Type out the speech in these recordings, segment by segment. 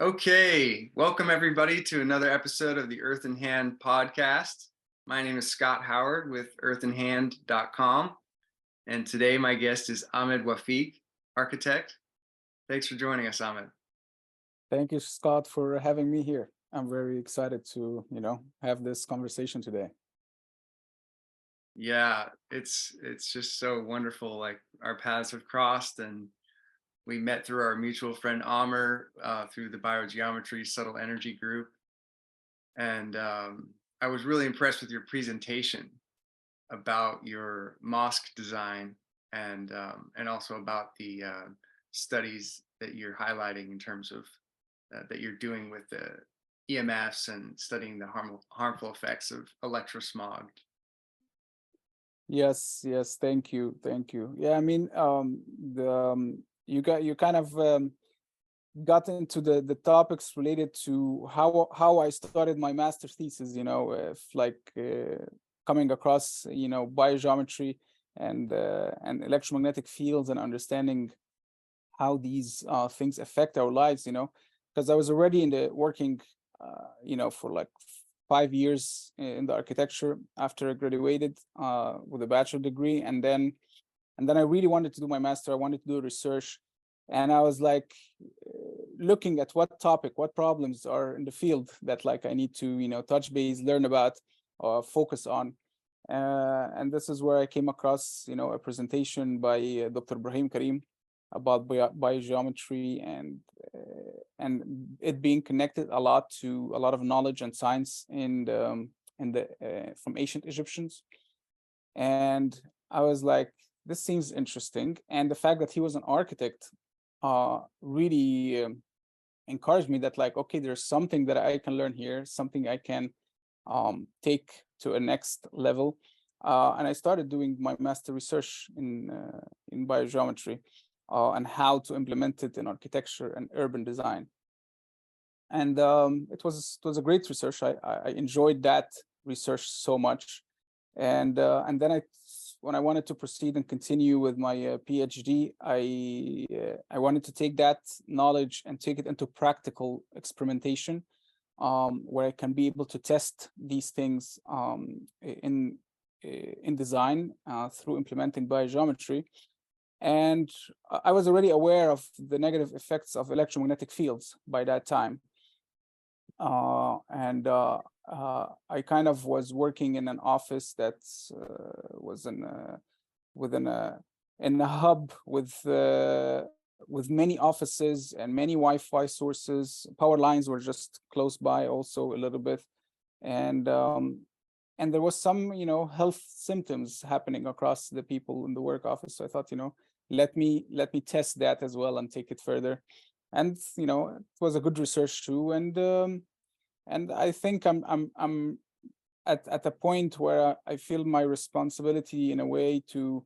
Okay, welcome everybody to another episode of the Earthen Hand podcast. My name is Scott Howard with earthenhand.com, and today my guest is Ahmed Wafik, architect. Thanks for joining us, Ahmed. Thank you, Scott, for having me here. I'm very excited to, have this conversation today. Yeah, it's just so wonderful. Like our paths have crossed, and we met through our mutual friend Amr through the BioGeometry Subtle Energy Group, and I was really impressed with your presentation about your mosque design and also about the studies that you're highlighting in terms of that you're doing with the EMFs and studying the harmful effects of electrosmog. Yes, thank you. Yeah, I mean, you kind of got into the topics related to how I started my master thesis. If like coming across biogeometry and electromagnetic fields and understanding how these things affect our lives, because I was already in the working, for like 5 years in the architecture after I graduated with a bachelor degree, and then I really wanted to do my master. I wanted to do research, and I was like looking at what problems are in the field that like I need to touch base, learn about, or focus on. And this is where I came across a presentation by Dr. Ibrahim Karim about biogeometry and it being connected a lot to a lot of knowledge and science in the from ancient Egyptians. And I was like, this seems interesting. And the fact that he was an architect really encouraged me that like, okay, there's something that I can learn here, something I can take to a next level. And I started doing my master research in biogeometry and how to implement it in architecture and urban design. And it was a great research. I enjoyed that research so much. And then when I wanted to proceed and continue with my PhD, I wanted to take that knowledge and take it into practical experimentation, where I can be able to test these things in design through implementing biogeometry. And I was already aware of the negative effects of electromagnetic fields by that time. I kind of was working in an office that was in a hub with many offices and many Wi-Fi sources. Power lines were just close by, also a little bit, and there was some health symptoms happening across the people in the work office. So I thought, let me test that as well and take it further. And it was a good research too. And I think I'm at a point where I feel my responsibility in a way to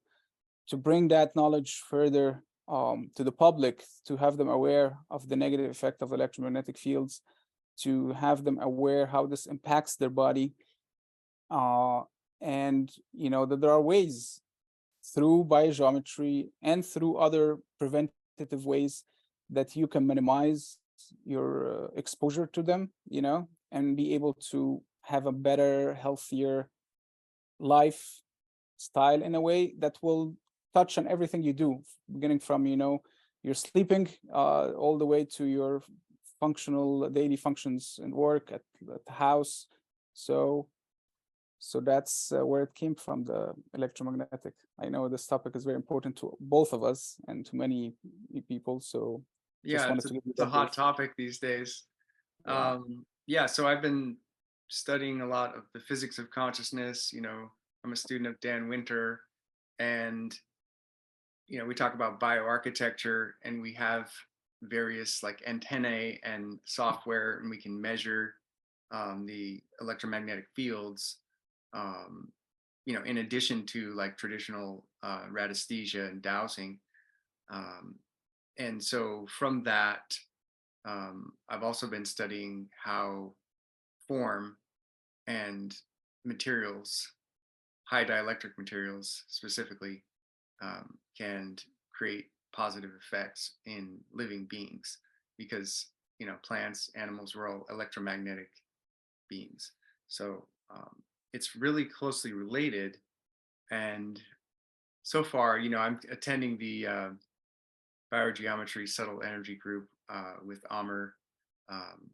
bring that knowledge further to the public, to have them aware of the negative effect of electromagnetic fields, to have them aware how this impacts their body, and that there are ways through biogeometry and through other preventative ways that you can minimize your exposure to them, and be able to have a better, healthier lifestyle in a way that will touch on everything you do, beginning from, your sleeping, all the way to your functional daily functions and work at the house. So that's where it came from, the electromagnetic. I know this topic is very important to both of us and to many people. So just Yeah, wanted to give you it's a that hot brief. topic these days. Yeah. Yeah, so I've been studying a lot of the physics of consciousness. I'm a student of Dan Winter, and we talk about bioarchitecture, and we have various like antennae and software, and we can measure the electromagnetic fields. Um, in addition to like traditional radiesthesia and dowsing. Um, and so from that, I've also been studying how form and materials, high dielectric materials specifically, can create positive effects in living beings. Because plants, animals, we're all electromagnetic beings. So it's really closely related. And so far, I'm attending the BioGeometry subtle energy group with Amr um,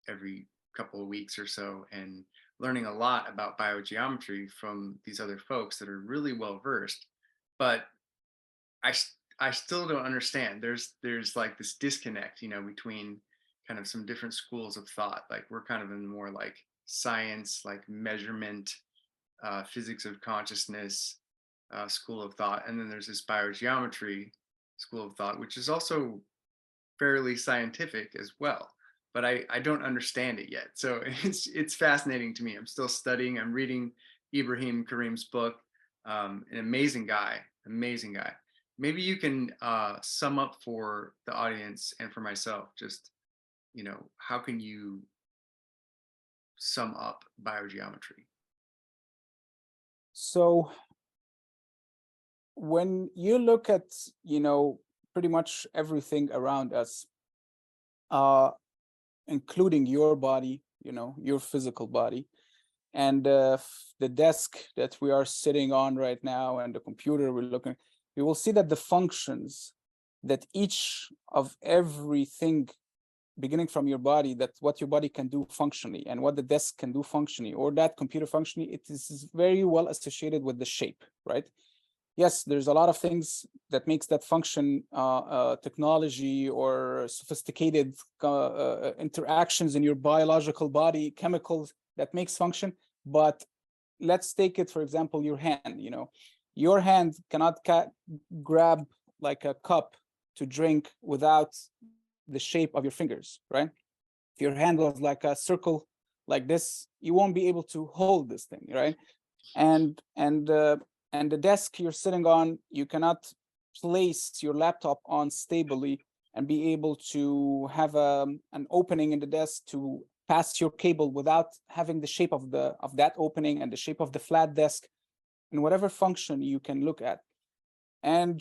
every couple of weeks or so, and learning a lot about biogeometry from these other folks that are really well versed. But I I still don't understand. There's like this disconnect, between kind of some different schools of thought. Like we're kind of in more like science, like measurement, physics of consciousness school of thought, and then there's this biogeometry school of thought, which is also fairly scientific as well. But I don't understand it yet. So it's fascinating to me. I'm still studying. I'm reading Ibrahim Karim's book. An amazing guy, amazing guy. Maybe you can sum up for the audience and for myself, just, how can you sum up biogeometry? So when you look at, pretty much everything around us, including your body, your physical body, and the desk that we are sitting on right now, and the computer we're looking, we will see that the functions that each of everything beginning from your body, that what your body can do functionally and what the desk can do functionally, or that computer functionally, it is very well associated with the shape, right? Yes, there's a lot of things that makes that function, technology or sophisticated interactions in your biological body, chemicals that makes function. But let's take it, for example, your hand. Your hand cannot grab like a cup to drink without the shape of your fingers, right? If your hand was like a circle like this, you won't be able to hold this thing, right? And the desk you're sitting on, you cannot place your laptop on stably and be able to have an opening in the desk to pass your cable without having the shape of that opening and the shape of the flat desk and whatever function you can look at. And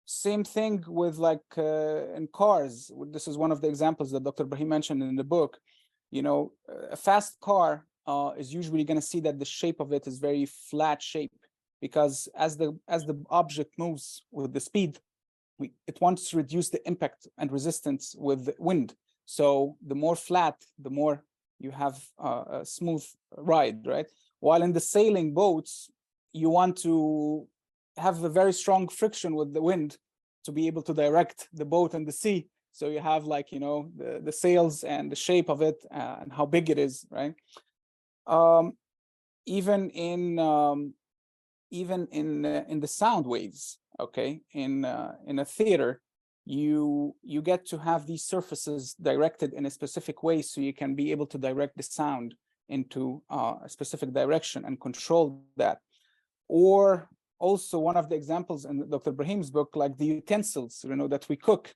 same thing with like in cars. This is one of the examples that Dr. Ibrahim mentioned in the book. A fast car is usually going to see that the shape of it is very flat shape, because as the object moves with the speed, it wants to reduce the impact and resistance with the wind. So the more flat, the more you have a smooth ride, right? While in the sailing boats, you want to have a very strong friction with the wind to be able to direct the boat in the sea. So you have like, the sails and the shape of it and how big it is, right? Even in the sound waves, okay, in a theater, you get to have these surfaces directed in a specific way, so you can be able to direct the sound into a specific direction and control that. Or also one of the examples in Dr. Ibrahim's book, like the utensils, that we cook.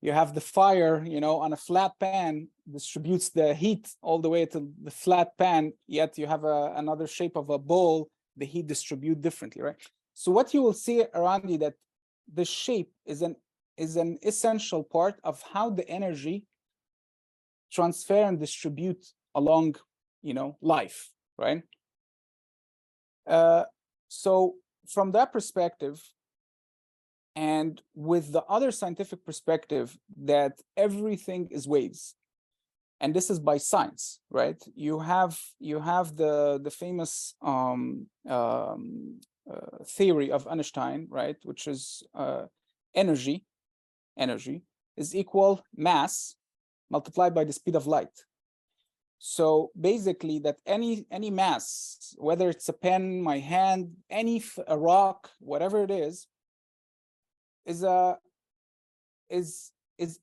You have the fire, on a flat pan, distributes the heat all the way to the flat pan, yet you have another shape of a bowl, the heat distribute differently, right? So what you will see around you, that the shape is an essential part of how the energy transfer and distribute along, life, right? So from that perspective, and with the other scientific perspective that everything is waves, and this is by science, right? You have the famous theory of Einstein, right? Which is energy is equal mass multiplied by the speed of light. So basically, that any mass, whether it's a pen, my hand, a rock, whatever it is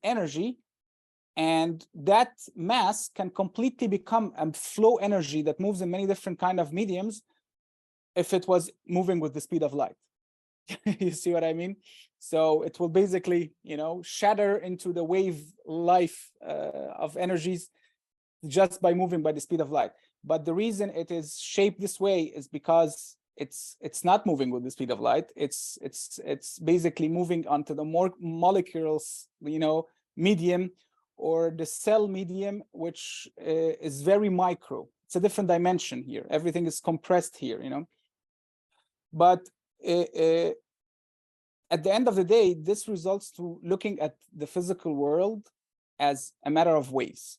energy, and that mass can completely become a flow energy that moves in many different kind of mediums if it was moving with the speed of light. You see what I mean? So it will basically, shatter into the wave life of energies just by moving by the speed of light. But the reason it is shaped this way is because it's not moving with the speed of light. It's basically moving onto the more molecules, medium, or the cell medium, which is very micro. It's a different dimension here. Everything is compressed here, But at the end of the day, this results to looking at the physical world as a matter of waves.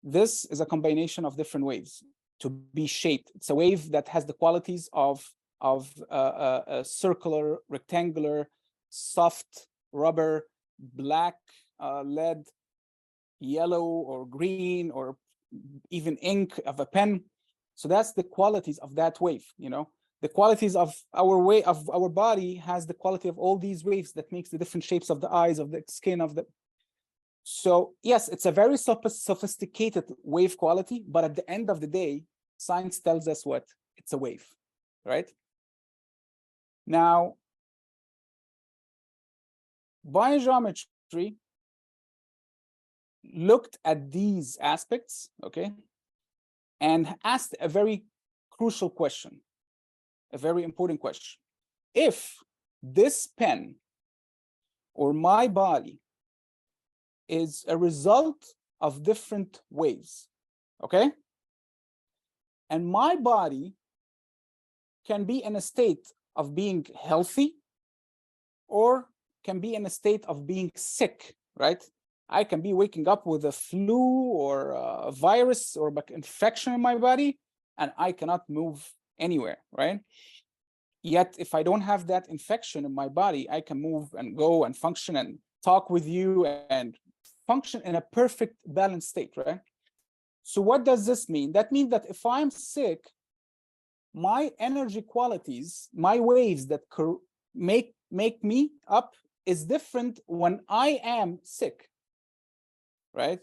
This is a combination of different waves to be shaped. It's a wave that has the qualities of a circular, rectangular, soft, rubber, black, lead, yellow or green, or even ink of a pen. So that's the qualities of that wave. The qualities of our body has the quality of all these waves that makes the different shapes of the eyes, of the skin, of the. So yes, it's a very sophisticated wave quality, but at the end of the day, science tells us what? It's a wave, right? Now, biogeometry looked at these aspects, okay, and asked a very crucial question, a very important question. If this pen or my body is a result of different waves, okay? And my body can be in a state of being healthy or can be in a state of being sick, right? I can be waking up with a flu or a virus or infection in my body, and I cannot move anywhere, right? Yet if I don't have that infection in my body, I can move and go and function and talk with you and function in a perfect balanced state, right? So what does this mean? That means that if I'm sick, my energy qualities, my waves that make me up is different when I am sick, right?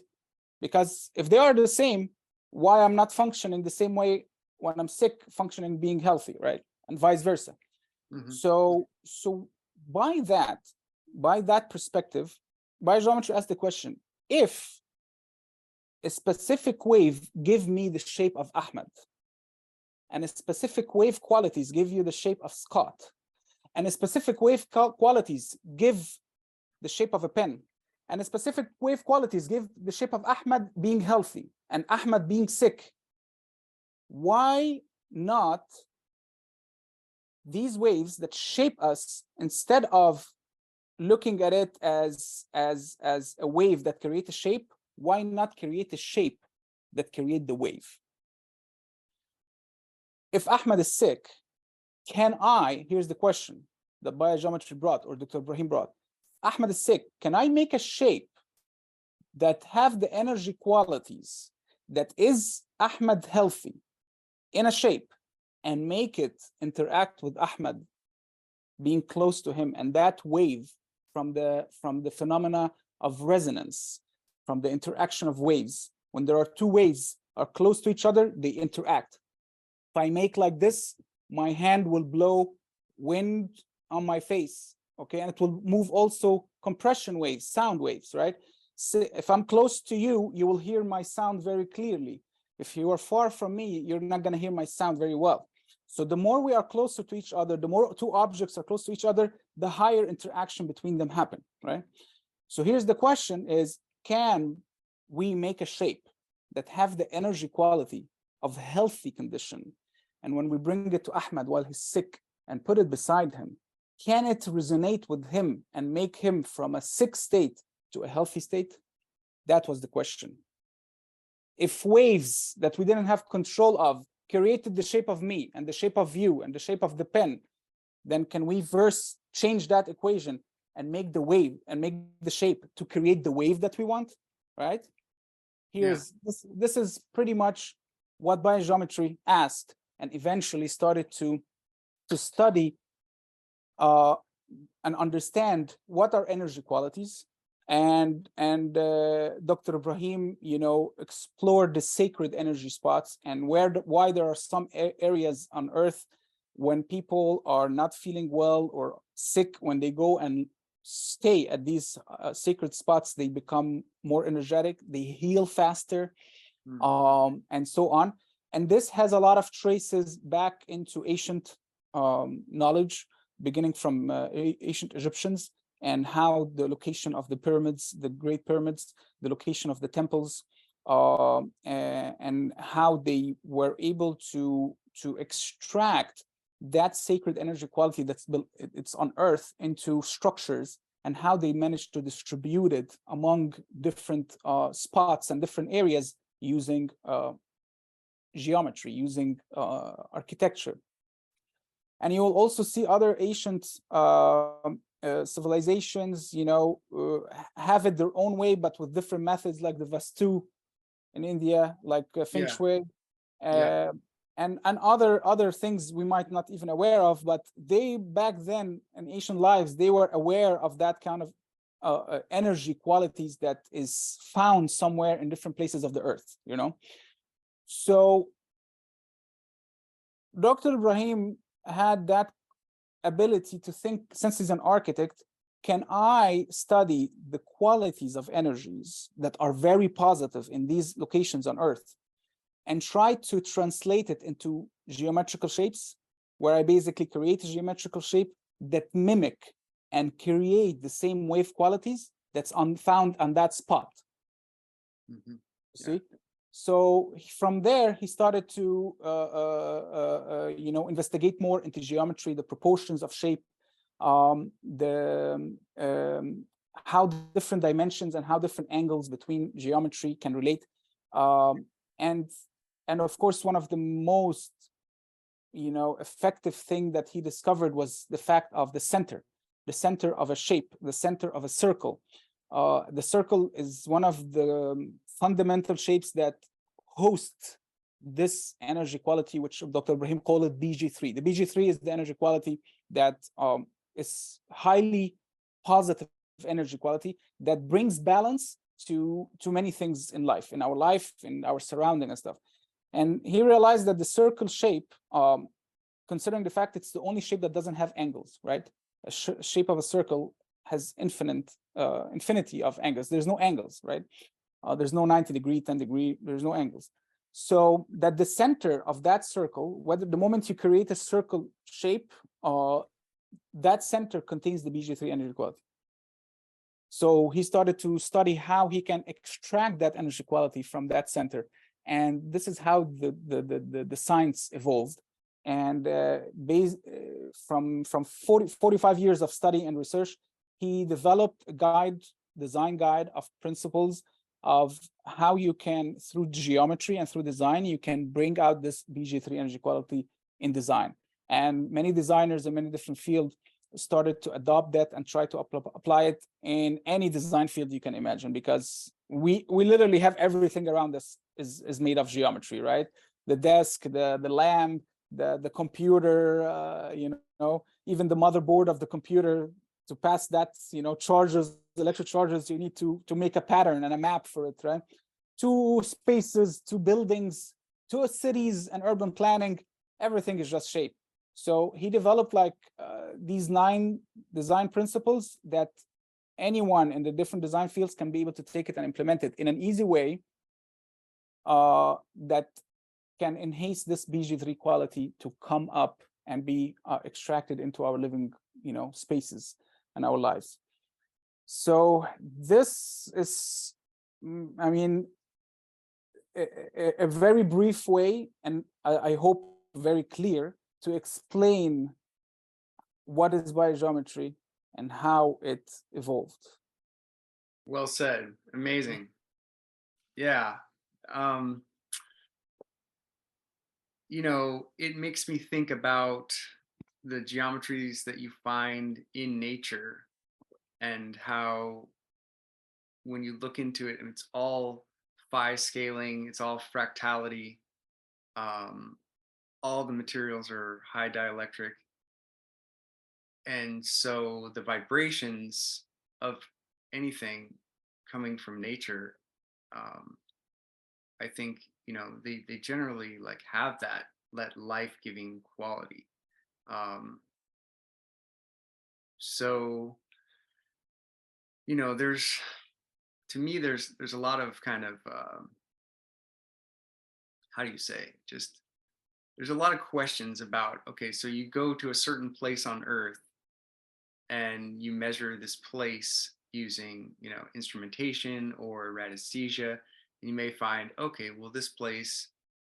Because if they are the same, why I'm not functioning the same way when I'm sick, functioning being healthy, right? And vice versa. Mm-hmm. So by that perspective, biogeometry asks the question, if a specific wave give me the shape of Ahmed, and a specific wave qualities give you the shape of Scott, and a specific wave qualities give the shape of a pen, and a specific wave qualities give the shape of Ahmed being healthy and Ahmed being sick, why not these waves that shape us, instead of looking at it as a wave that create a shape, why not create a shape that create the wave? If Ahmed is sick, here's the question that biogeometry brought, or Dr. Ibrahim brought. Ahmed is sick, can I make a shape that have the energy qualities that is Ahmed healthy in a shape, and make it interact with Ahmed being close to him, and that wave from the phenomena of resonance, from the interaction of waves, when there are two waves are close to each other, they interact. If I make like this, my hand will blow wind on my face, okay? And it will move also compression waves, sound waves, right? So if I'm close to you, you will hear my sound very clearly. If you are far from me, you're not gonna hear my sound very well. So the more we are closer to each other, the more two objects are close to each other, the higher interaction between them happen, right? So here's the question is, can we make a shape that have the energy quality of healthy condition? And when we bring it to Ahmed while he's sick and put it beside him, can it resonate with him and make him from a sick state to a healthy state? That was the question. If waves that we didn't have control of created the shape of me and the shape of you and the shape of the pen, then can we change that equation and make the wave and make the shape to create the wave that we want, right? This is pretty much what biogeometry asked, and eventually started to study and understand what are energy qualities. And Dr. Ibrahim, explored the sacred energy spots and why there are some areas on Earth when people are not feeling well or sick, when they go and stay at these sacred spots, they become more energetic, they heal faster, and so on. And this has a lot of traces back into ancient knowledge, beginning from ancient Egyptians, and how the location of the pyramids, the Great Pyramids, the location of the temples, and how they were able to extract that sacred energy quality that's built, it's on Earth, into structures, and how they managed to distribute it among different spots and different areas using geometry, using architecture. And you will also see other ancient civilizations, have it their own way, but with different methods, like the Vastu in India, like Feng Shui, and other things we might not even aware of. But they, back then in ancient lives, they were aware of that kind of energy qualities that is found somewhere in different places of the earth, So Dr. Ibrahim had that ability to think, since he's an architect, can I study the qualities of energies that are very positive in these locations on Earth and try to translate it into geometrical shapes, where I basically create a geometrical shape that mimic and create the same wave qualities that's found on that spot. See? So from there, he started to, investigate more into geometry, the proportions of shape, how different dimensions and how different angles between geometry can relate. And of course, one of the most, effective thing that he discovered was the fact of the center of a shape, the center of a circle. The circle is one of the fundamental shapes that host this energy quality, which Dr. Ibrahim called it BG3. The BG3 is the energy quality that is highly positive energy quality that brings balance to many things in life, in our surrounding and stuff. And he realized that the circle shape, considering the fact it's the only shape that doesn't have angles, right? A shape of a circle has infinity of angles. There's no angles, right? There's no 90 degree, 10 degree, there's no angles. So that the center of that circle, whether the moment you create a circle shape, that center contains the BG3 energy quality. So he started to study how he can extract that energy quality from that center. And this is how the science evolved. And from 45 years of study and research, he developed a design guide of principles of how you can, through geometry and through design, you can bring out this BG3 energy quality in design. And many designers in many different fields started to adopt that and try to apply it in any design field you can imagine, because we literally have everything around us is made of geometry, right? The desk, the lamp, the computer, even the motherboard of the computer, to pass that, charges, electric charges, you need to make a pattern and a map for it, right? To spaces, to buildings, to cities and urban planning, everything is just shape. So he developed these 9 design principles that anyone in the different design fields can be able to take it and implement it in an easy way that can enhance this BG3 quality to come up and be extracted into our living, spaces and our lives. So this is, a very brief way, and I hope very clear, to explain what is biogeometry and how it evolved. Well said. Amazing. Yeah. It makes me think about the geometries that you find in nature, and how when you look into it, and it's all phi scaling, it's all fractality, all the materials are high dielectric, and so the vibrations of anything coming from nature, I think they generally have that life-giving quality. So there's a lot of kind of how do you say, just there's a lot of questions about, okay, so you go to a certain place on Earth and you measure this place using, instrumentation or radiesthesia, and you may find, okay, well, this place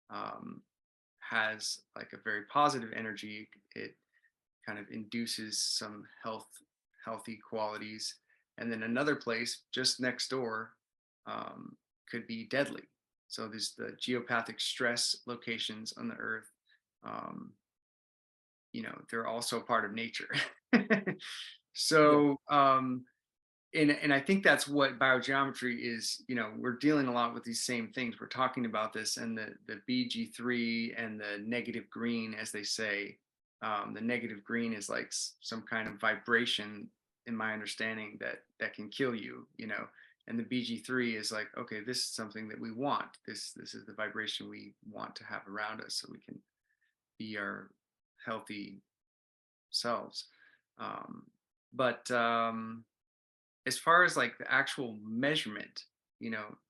um, has like a very positive energy. It kind of induces some healthy qualities. And then another place just next door could be deadly. So there's the geopathic stress locations on the Earth. Um, they're also part of nature. Yeah. So and I think that's what biogeometry is. We're dealing a lot with these same things. We're talking about this, and the BG3 and the negative green, as they say. The negative green is like some kind of vibration, in my understanding, that can kill you. And the BG3 is like, okay, this is something that we want. This is the vibration we want to have around us, so we can be our healthy selves. But as far as like the actual measurement,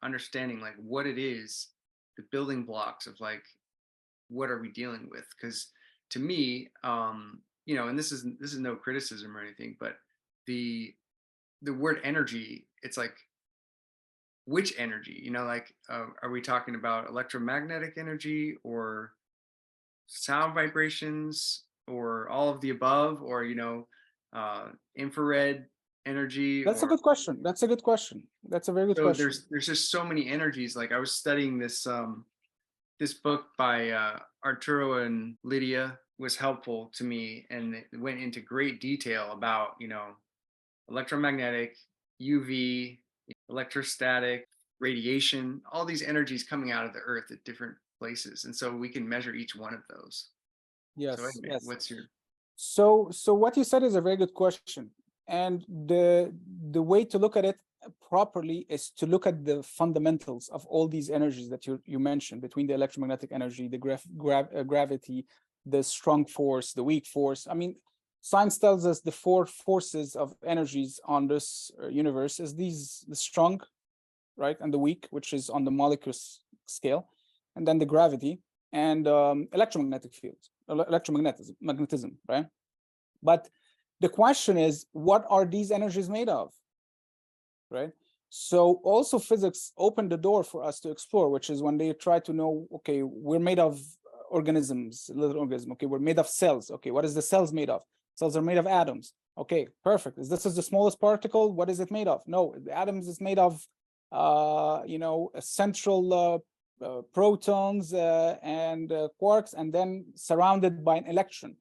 understanding like what it is, the building blocks of like what are we dealing with? Because to me, and this is no criticism or anything, but the word energy, it's like, which energy? Like, are we talking about electromagnetic energy or sound vibrations or all of the above, or infrared energy? That's a Or good question. That's a good question. That's a very good so question. there's just so many energies. Like I was studying this book by Arturo and Lydia was helpful to me, and it went into great detail about electromagnetic, UV, electrostatic, radiation, all these energies coming out of the Earth at different places, and so we can measure each one of those. So Yes, anyway, yes. what's your So what you said is a very good question. And the way to look at it properly is to look at the fundamentals of all these energies that you mentioned, between the electromagnetic energy, the gravity, the strong force, the weak force. I mean, science tells us the four forces of energies on this universe is the strong, right, and the weak, which is on the molecular scale, and then the gravity and electromagnetic fields, magnetism, right? But the question is, what are these energies made of, right? So also physics opened the door for us to explore, which is when they try to know, okay, we're made of organisms, little organism. Okay, we're made of cells. Okay, what is the cells made of? Cells are made of atoms. Okay, perfect. This is the smallest particle. What is it made of? No, the atoms is made of, a central protons and quarks, and then surrounded by an electron.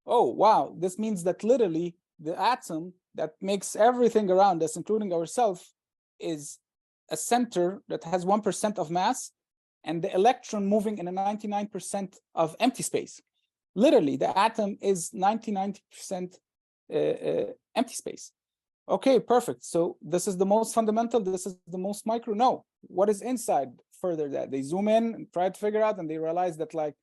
Oh, wow. This means that literally the atom that makes everything around us, including ourselves, is a center that has 1% of mass, and the electron moving in a 99% of empty space. Literally, the atom is 99% empty space. Okay, perfect. So this is the most fundamental. This is the most micro. No, what is inside? Further, that they zoom in and try to figure out, and they realize that like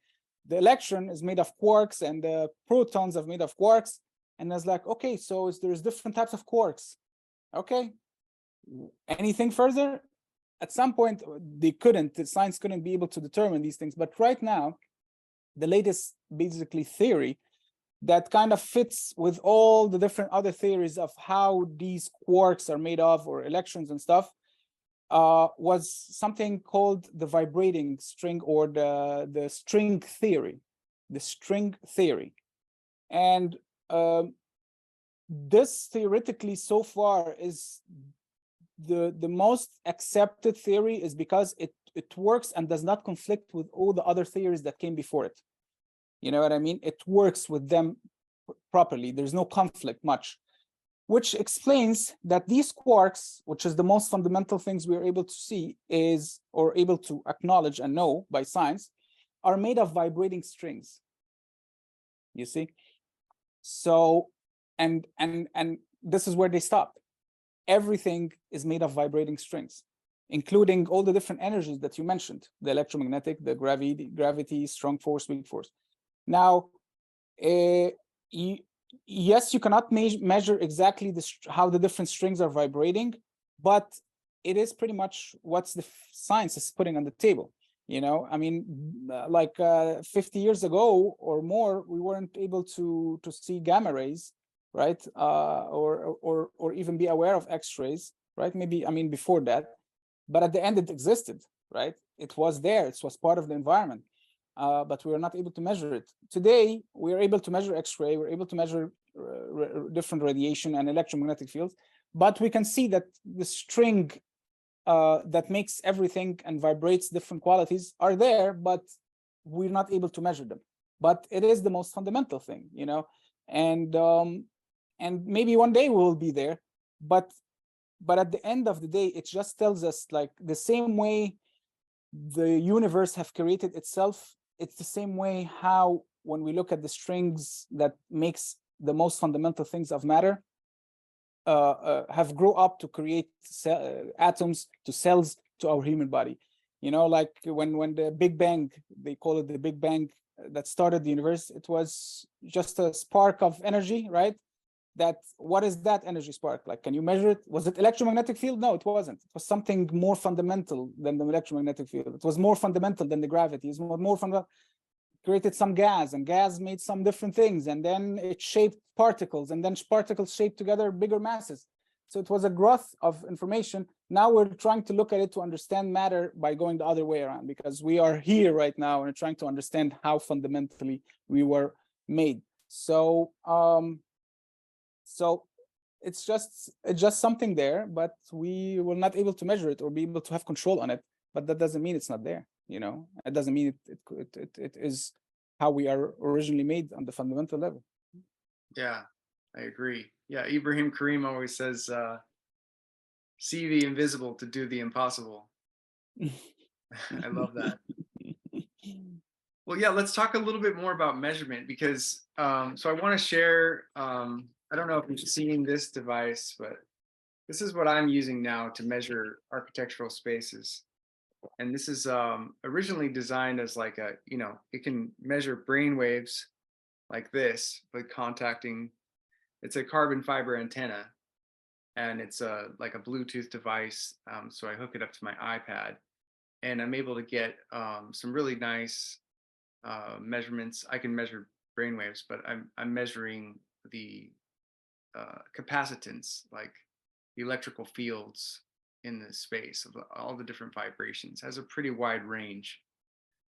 the electron is made of quarks and the protons are made of quarks. And it's like, okay, so there's different types of quarks. Okay, anything further? At some point, the science couldn't be able to determine these things. But right now, the latest basically theory that kind of fits with all the different other theories of how these quarks are made of, or electrons and stuff, was something called the vibrating string, or the string theory, And this theoretically so far is the most accepted theory, is because it works and does not conflict with all the other theories that came before it. You know what I mean? It works with them properly. There's no conflict much, which explains that these quarks, which is the most fundamental things we're able to see or able to acknowledge and know by science, are made of vibrating strings. You see? So, and this is where they stopped. Everything is made of vibrating strings, including all the different energies that you mentioned, the electromagnetic, the gravity, strong force, weak force. Now, yes, you cannot measure exactly how the different strings are vibrating, but it is pretty much what the science is putting on the table. You know, I mean, like 50 years ago or more, we weren't able to see gamma rays, right? Or even be aware of X-rays, right? Maybe, I mean, before that, but at the end it existed, right? It was there. It was part of the environment, but we were not able to measure it. Today, we are able to measure X-ray. We're able to measure different radiation and electromagnetic fields, but we can see that the string that makes everything and vibrates different qualities are there, but we're not able to measure them. But it is the most fundamental thing, you know, and maybe one day we'll be there, but at the end of the day, it just tells us, like, the same way the universe have created itself, it's the same way how, when we look at the strings that makes the most fundamental things of matter, have grown up to create atoms, to cells, to our human body. You know, like when the Big Bang, they call it the Big Bang, that started the universe, it was just a spark of energy, right? That, what is that energy spark? Like, can you measure it? Was it electromagnetic field? No, it wasn't. It was something more fundamental than the electromagnetic field. It was more fundamental than the gravity. It's more fundamental. Created some gas, and gas made some different things, and then it shaped particles, and then particles shaped together bigger masses. So it was a growth of information. Now we're trying to look at it to understand matter by going the other way around, because we are here right now and trying to understand how fundamentally we were made. So so it's just something there, but we were not able to measure it or be able to have control on it. But that doesn't mean it's not there. You know, it doesn't mean it is how we are originally made on the fundamental level. Yeah, I agree. Yeah, Ibrahim Karim always says, see the invisible to do the impossible. I love that. Well, yeah, let's talk a little bit more about measurement, because so I want to share, I don't know if you've seen this device, but this is what I'm using now to measure architectural spaces. And this is originally designed as like a, you know, it can measure brain waves like this, but contacting, it's a carbon fiber antenna, and it's like a Bluetooth device. So I hook it up to my iPad, and I'm able to get some really nice measurements. I can measure brain waves, but I'm measuring the capacitance, like the electrical fields in the space of all the different vibrations. Has a pretty wide range.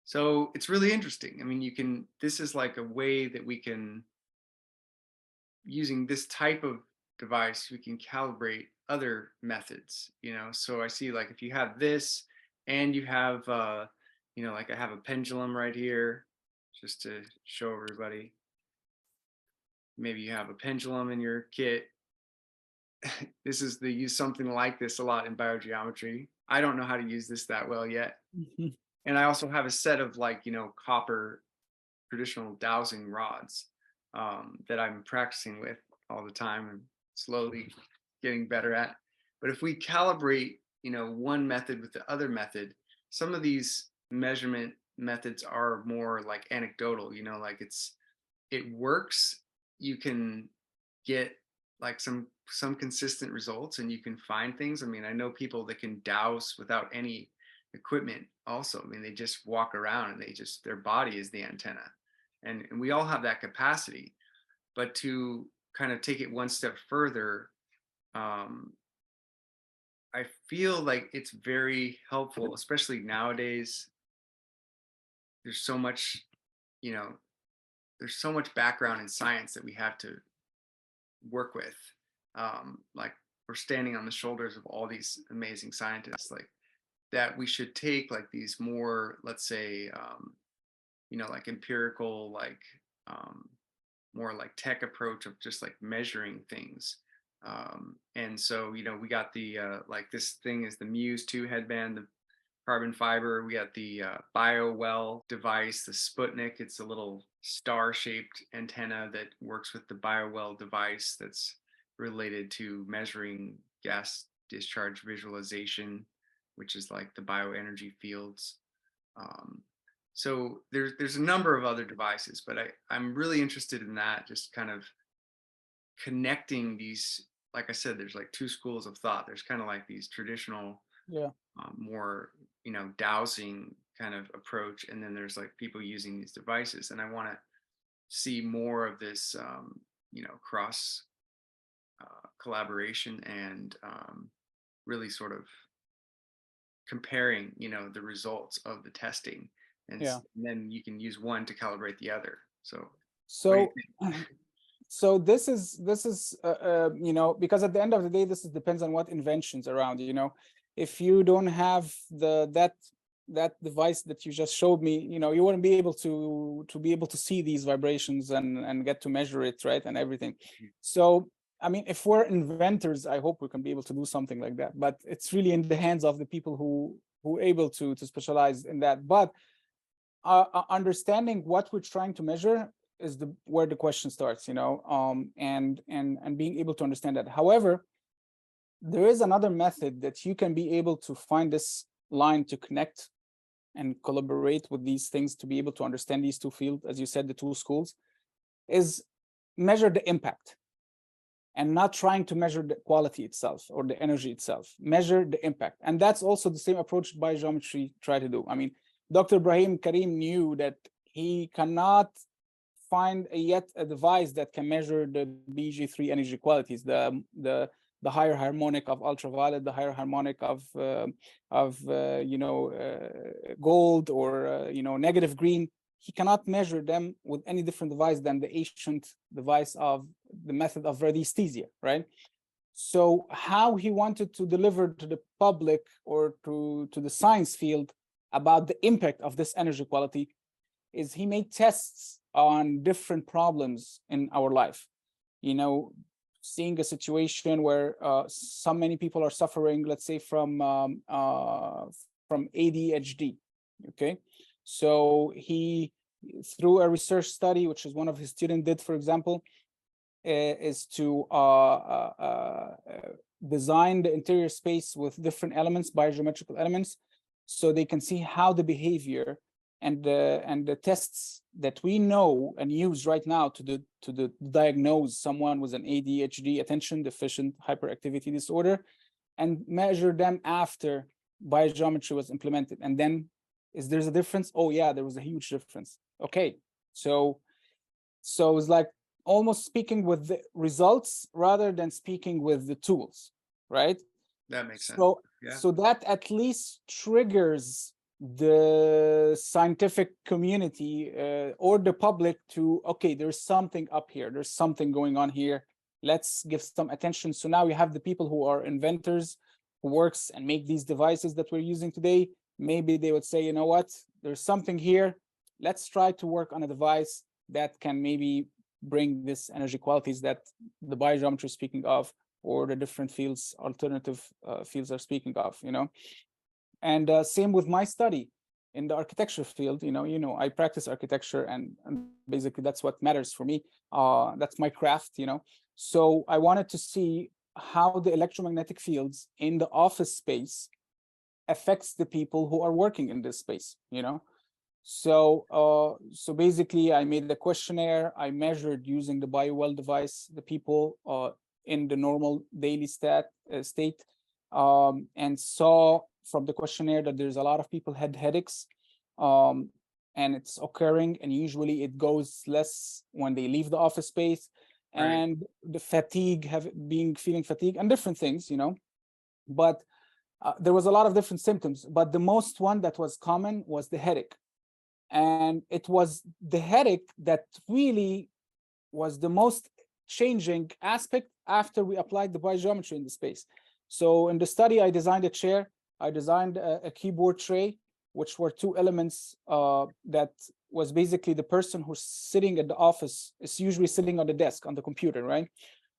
So it's really interesting. I mean, you can, this is like a way that we can, using this type of device, we can calibrate other methods, you know? So I see, like, if you have this and you have, you know, like I have a pendulum right here, just to show everybody. Maybe you have a pendulum in your kit. This is, they use something like this a lot in biogeometry. I don't know how to use this that well yet. And I also have a set of, like, you know, copper traditional dowsing rods that I'm practicing with all the time and slowly getting better at. But if we calibrate, you know, one method with the other method, some of these measurement methods are more like anecdotal, you know, like it works. You can get like some consistent results, and you can find things. I mean, I know people that can dowse without any equipment also. I mean, they just walk around and they just, their body is the antenna. And we all have that capacity. But to kind of take it one step further, I feel like it's very helpful, especially nowadays. There's so much, you know, there's so much background in science that we have to work with. Like, we're standing on the shoulders of all these amazing scientists, like, that we should take like these more, let's say, you know, like empirical, like more like tech approach of just like measuring things. And so, you know, we got the like, this thing is the Muse 2 headband, the carbon fiber. We got the BioWell device, the Sputnik. It's a little star-shaped antenna that works with the BioWell device that's related to measuring gas discharge visualization, which is like the bioenergy fields. So there's a number of other devices, but I'm really interested in that, just kind of connecting these. Like I said, there's like two schools of thought. There's kind of like these traditional, Yeah. more, you know, dowsing kind of approach, and then there's like people using these devices, and I want to see more of this, cross collaboration, and really sort of comparing, the results of the testing, and Yeah. then you can use one to calibrate the other. So, what do you So, think? so this is because at the end of the day, depends on what inventions around. If you don't have that device that you just showed me, you wouldn't be able to see these vibrations and get to measure it, right, and everything. So, I mean, if we're inventors, I hope we can be able to do something like that. But it's really in the hands of the people who are able to specialize in that. But understanding what we're trying to measure is where the question starts, and being able to understand that. However, there is another method that you can be able to find this line to connect and collaborate with these things to be able to understand these two fields, as you said, the two schools, is measure the impact and not trying to measure the quality itself or the energy itself. Measure the impact. And that's also the same approach BioGeometry try to do. I mean, Dr. Ibrahim Karim knew that he cannot find yet a device that can measure the BG3 energy qualities, the higher harmonic of ultraviolet, the higher harmonic of gold, or negative green. He cannot measure them with any different device than the ancient device of the method of radiesthesia, right? So how he wanted to deliver to the public or to the science field about the impact of this energy quality is he made tests on different problems in our life. Seeing a situation where so many people are suffering, let's say from ADHD, okay? So he, through a research study, which is one of his students did, for example, is to design the interior space with different elements, biogeometrical elements, so they can see how the behavior and the tests that we know and use right now to diagnose someone with an ADHD, attention deficient hyperactivity disorder, and measure them after biogeometry was implemented. And then, is there's a difference? Oh yeah, there was a huge difference. Okay, so it's like almost speaking with the results rather than speaking with the tools, right? That makes sense. So that at least triggers the scientific community or the public to, okay, there's something up here, there's something going on here, let's give some attention. So now we have the people who are inventors, who works and make these devices that we're using today. Maybe they would say, you know what, there's something here, let's try to work on a device that can maybe bring this energy qualities that the biogeometry is speaking of, or the different fields, alternative fields are speaking of, And same with my study in the architecture field. I practice architecture, and basically that's what matters for me. That's my craft. So I wanted to see how the electromagnetic fields in the office space affects the people who are working in this space. So basically, I made the questionnaire. I measured using the BioWell device the people in the normal daily state, and saw from the questionnaire that there's a lot of people had headaches, and it's occurring, and usually it goes less when they leave the office space, and the fatigue, feeling fatigue and different things, but there was a lot of different symptoms, but the most one that was common was the headache. And it was the headache that really was the most changing aspect after we applied the biogeometry in the space. So in the study, I designed a chair, I designed a keyboard tray, which were two elements that was basically the person who's sitting at the office is usually sitting on the desk on the computer, right?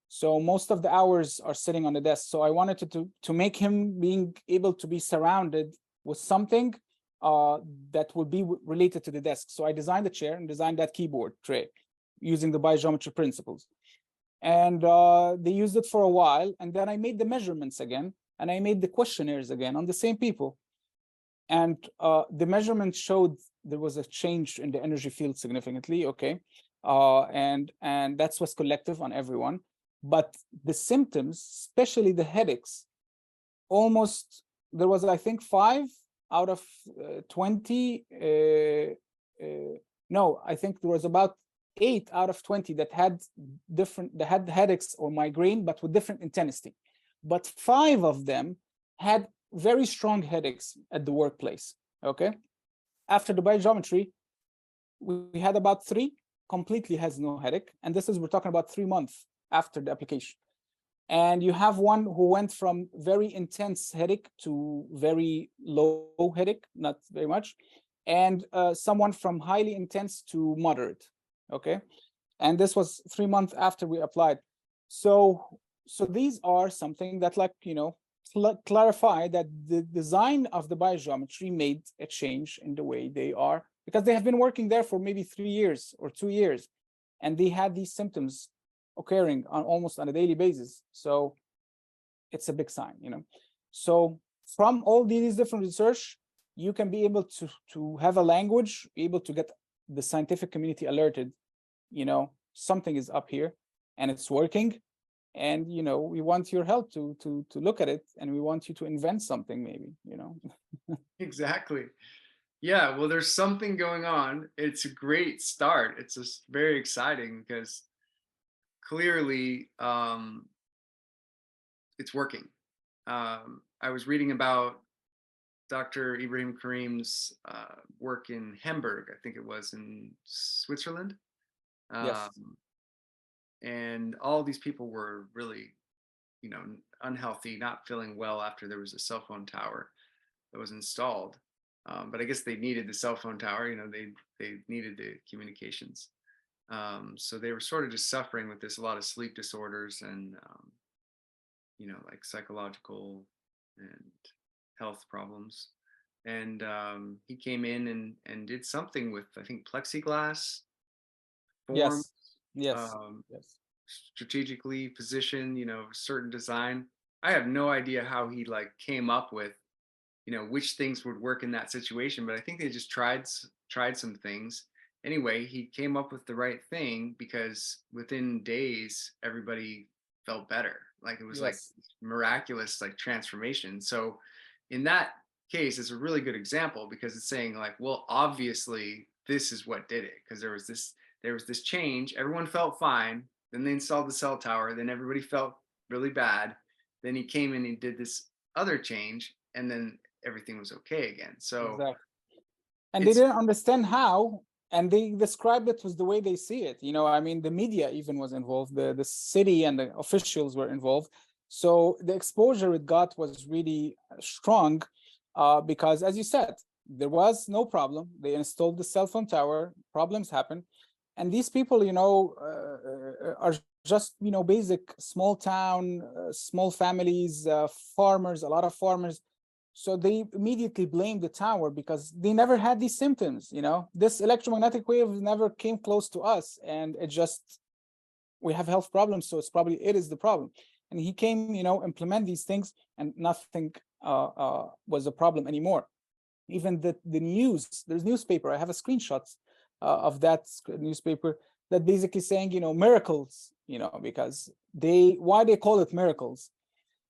So most of the hours are sitting on the desk. So I wanted to make him being able to be surrounded with something that would be related to the desk. So I designed the chair and designed that keyboard tray using the biogeometry principles. And they used it for a while. And then I made the measurements again, and I made the questionnaires again on the same people. And the measurements showed there was a change in the energy field significantly, okay? And that was collective on everyone. But the symptoms, especially the headaches, almost, there was, I think, 5 out of 20, no, I think there was about 8 out of 20 that had headaches or migraine, but with different intensity. But 5 of them had very strong headaches at the workplace. Okay. After the biogeometry, we had about 3 completely has no headache, and this is, we're talking about 3 months after the application. And you have one who went from very intense headache to very low headache, not very much, and someone from highly intense to moderate. Okay, and this was 3 months after we applied. So these are something that, like, you know, clarify that the design of the biogeometry made a change in the way they are, because they have been working there for maybe 3 years or 2 years, and they had these symptoms occurring on almost on a daily basis. So it's a big sign, you know. So from all these different research, you can be able to have a language, be able to get the scientific community alerted, you know, something is up here and it's working. And, you know, we want your help to look at it, and we want you to invent something, maybe, you know. Exactly. Yeah, well, there's something going on. It's a great start. It's just very exciting because clearly it's working. I was reading about Dr. Ibrahim Karim's work in Hamburg, I think it was in Switzerland. Yes. And all these people were really, you know, unhealthy, not feeling well after there was a cell phone tower that was installed. But I guess they needed the cell phone tower, you know, they needed the communications. So they were sort of just suffering with this, a lot of sleep disorders and, you know, like psychological and health problems. And he came in and did something with, I think, plexiglass form, Yes. Yes. um, Yes. strategically position, you know, certain design. I have no idea how he like came up with, you know, which things would work in that situation, but I think they just tried some things. Anyway, he came up with the right thing because within days everybody felt better. Like it was like Yes. miraculous like transformation. So in that case, it's a really good example because it's saying like, well, obviously this is what did it, because there was this change. Everyone felt fine. Then they installed the cell tower. Then everybody felt really bad. Then he came in and did this other change, and then everything was okay again. So Exactly. And they it's didn't understand how, and they described it was the way they see it. You know, I mean, the media even was involved, the city and the officials were involved. So the exposure it got was really strong, because, as you said, there was no problem. They installed the cell phone tower, problems happen. And these people, you know, are just, you know, basic small town, small families, farmers, a lot of farmers. So they immediately blamed the tower because they never had these symptoms, you know. This electromagnetic wave never came close to us, and it just, we have health problems, so it's probably, it is the problem. And he came, you know, implement these things, and nothing was a problem anymore. Even the news, there's newspaper, I have a screenshot of that newspaper that basically saying, you know, miracles, you know, because why they call it miracles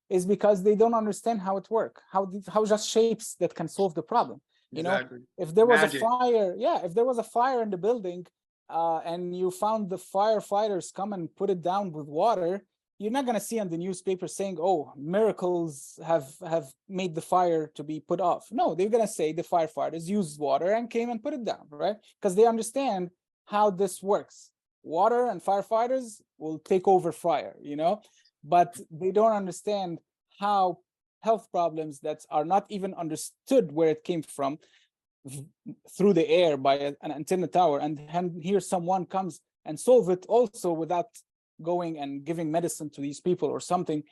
is because they don't understand how it works, how just shapes that can solve the problem. You know, exactly if there was a magic. fire, yeah, if there was a fire in the building, and you found the firefighters come and put it down with water, you're not going to see on the newspaper saying, oh, miracles have made the fire to be put off. No, they're going to say the firefighters used water and came and put it down, right? Because they understand how this works. Water and firefighters will take over fire, you know, but they don't understand how health problems that are not even understood where it came from through the air by an antenna tower, and here someone comes and solve it also without going and giving medicine to these people or something.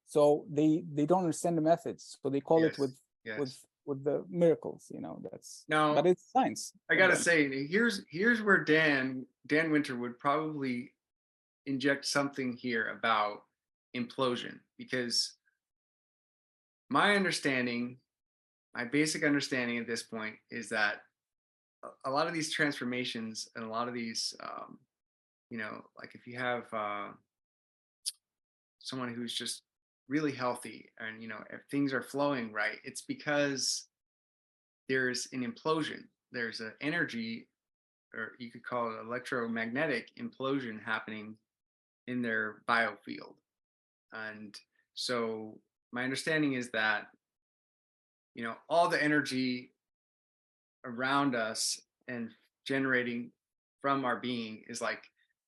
So they don't understand the methods, so they call it Yes, yes. with the miracles, you know. That's, but Now it's science I at the gotta end. say, here's where Dan Winter would probably inject something here about implosion, because my understanding, my basic understanding at this point is that a lot of these transformations and a lot of these, you know, like if you have someone who's just really healthy and, you know, if things are flowing right, it's because there's an implosion. There's an energy, or you could call it electromagnetic implosion happening in their biofield. And so my understanding is that, all the energy around us and generating from our being is like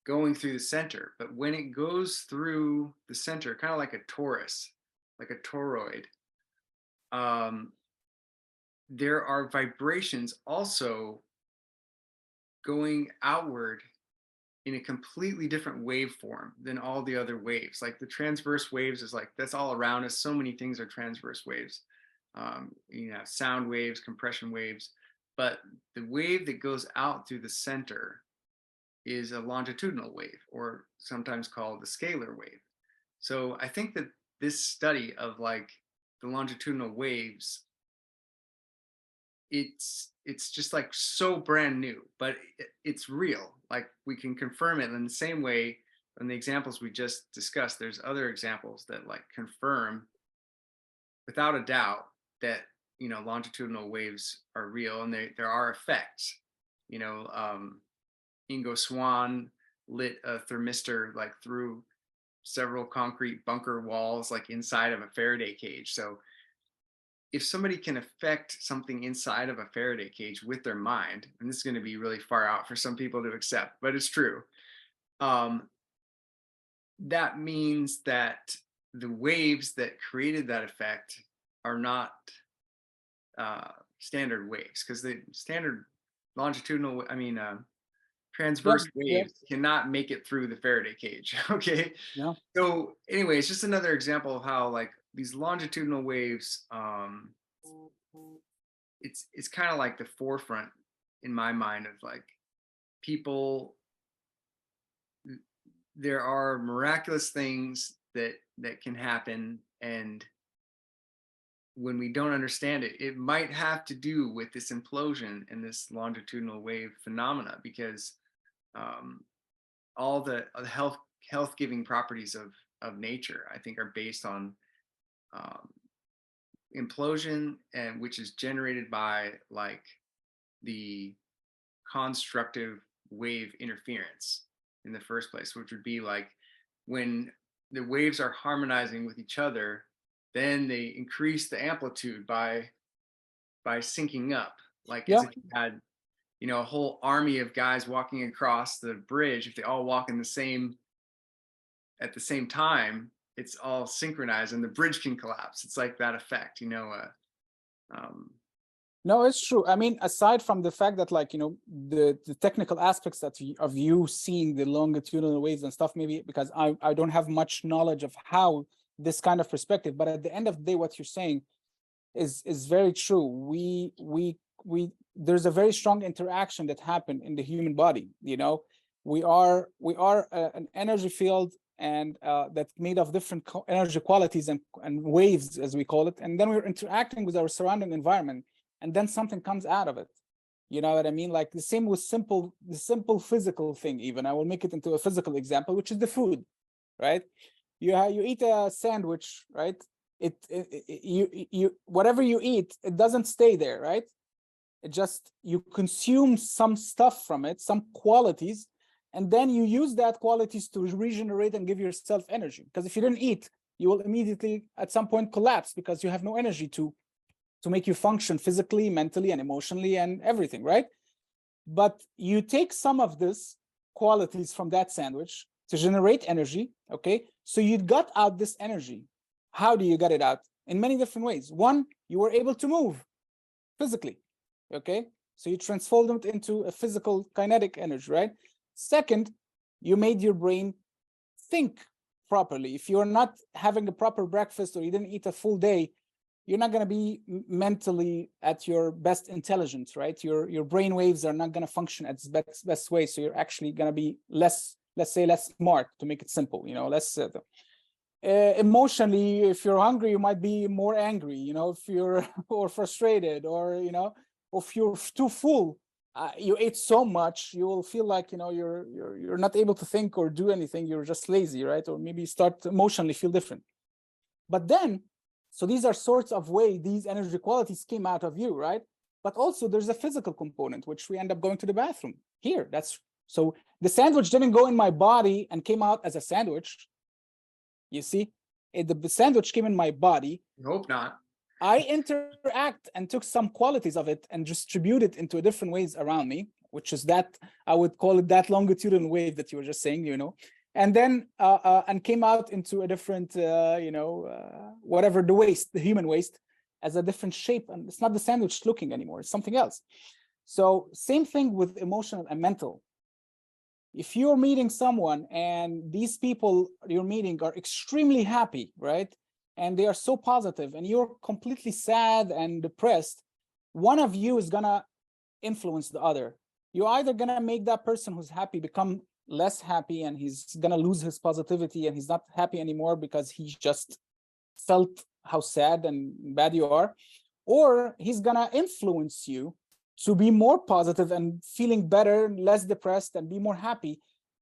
going through the center. But when it goes through the center, kind of like a torus, like a toroid, there are vibrations also going outward in a completely different waveform than all the other waves. Like the transverse waves is like, that's all around us. So many things are transverse waves. Sound waves, compression waves, but the wave that goes out through the center is a longitudinal wave, or sometimes called the scalar wave. So I think that this study of like the longitudinal waves, it's just like so brand new, but it's real. Like we can confirm it in the same way in the examples we just discussed. There's other examples that like confirm without a doubt that longitudinal waves are real, and there are effects. Ingo Swann lit a thermistor like through several concrete bunker walls, like inside of a Faraday cage. So if somebody can affect something inside of a Faraday cage with their mind, and this is going to be really far out for some people to accept, but it's true. That means that the waves that created that effect are not standard waves, because the standard longitudinal, transverse waves cannot make it through the Faraday cage. Okay. Yeah. So anyway, it's just another example of how like these longitudinal waves, it's kind of like the forefront in my mind of like people. There are miraculous things that can happen, and when we don't understand it, it might have to do with this implosion and this longitudinal wave phenomena, because all the health giving properties of nature, I think, are based on implosion, and which is generated by like the constructive wave interference in the first place, which would be like when the waves are harmonizing with each other, then they increase the amplitude by syncing up, like as if you had a whole army of guys walking across the bridge. If they all walk at the same time, it's all synchronized and the bridge can collapse. It's like that effect. No, it's true. I mean, aside from the fact that like, the technical aspects of you seeing the longitudinal waves and stuff, maybe because I don't have much knowledge of how this kind of perspective, but at the end of the day, what you're saying is very true. There's a very strong interaction that happened in the human body. We are an energy field, and that's made of different energy qualities and waves, as we call it, and then we're interacting with our surrounding environment, and then something comes out of it. You know what I mean? Like the same with the simple physical thing. Even I will make it into a physical example, which is the food, right? You eat a sandwich, right? You whatever you eat, it doesn't stay there, right? It just, you consume some stuff from it, some qualities, and then you use that qualities to regenerate and give yourself energy. Because if you didn't eat, you will immediately at some point collapse, because you have no energy to make you function physically, mentally, and emotionally, and everything, right? But you take some of this qualities from that sandwich to generate energy, okay? So you got out this energy. How do you get it out? In many different ways. One, you were able to move physically, okay? So you transformed it into a physical kinetic energy, right? Second, you made your brain think properly. If you're not having a proper breakfast, or you didn't eat a full day, you're not going to be mentally at your best intelligence, right? Your brain waves are not going to function at its best way. So you're actually going to be less, let's say, less smart, to make it simple, less emotionally. If you're hungry, you might be more angry, if you're or frustrated, or if you're too full, you ate so much, you will feel like you're not able to think or do anything. You're just lazy, right? Or maybe start emotionally feel different. But then, so these are sorts of way these energy qualities came out of you, right? but also there's a physical component, which we end up going to the bathroom here. That's so the sandwich didn't go in my body and came out as a sandwich. You see, the sandwich came in my body. I hope not. I interact and took some qualities of it and distributed into different ways around me, which is that I would call it that longitudinal wave that you were just saying, and then and came out into a different, whatever the waste, the human waste, as a different shape, and it's not the sandwich looking anymore; it's something else. So same thing with emotional and mental. If you're meeting someone and these people you're meeting are extremely happy, right? And they are so positive, and you're completely sad and depressed, one of you is gonna influence the other. You're either gonna make that person who's happy become less happy, and he's gonna lose his positivity, and he's not happy anymore because he just felt how sad and bad you are, or he's gonna influence you to be more positive and feeling better, less depressed, and be more happy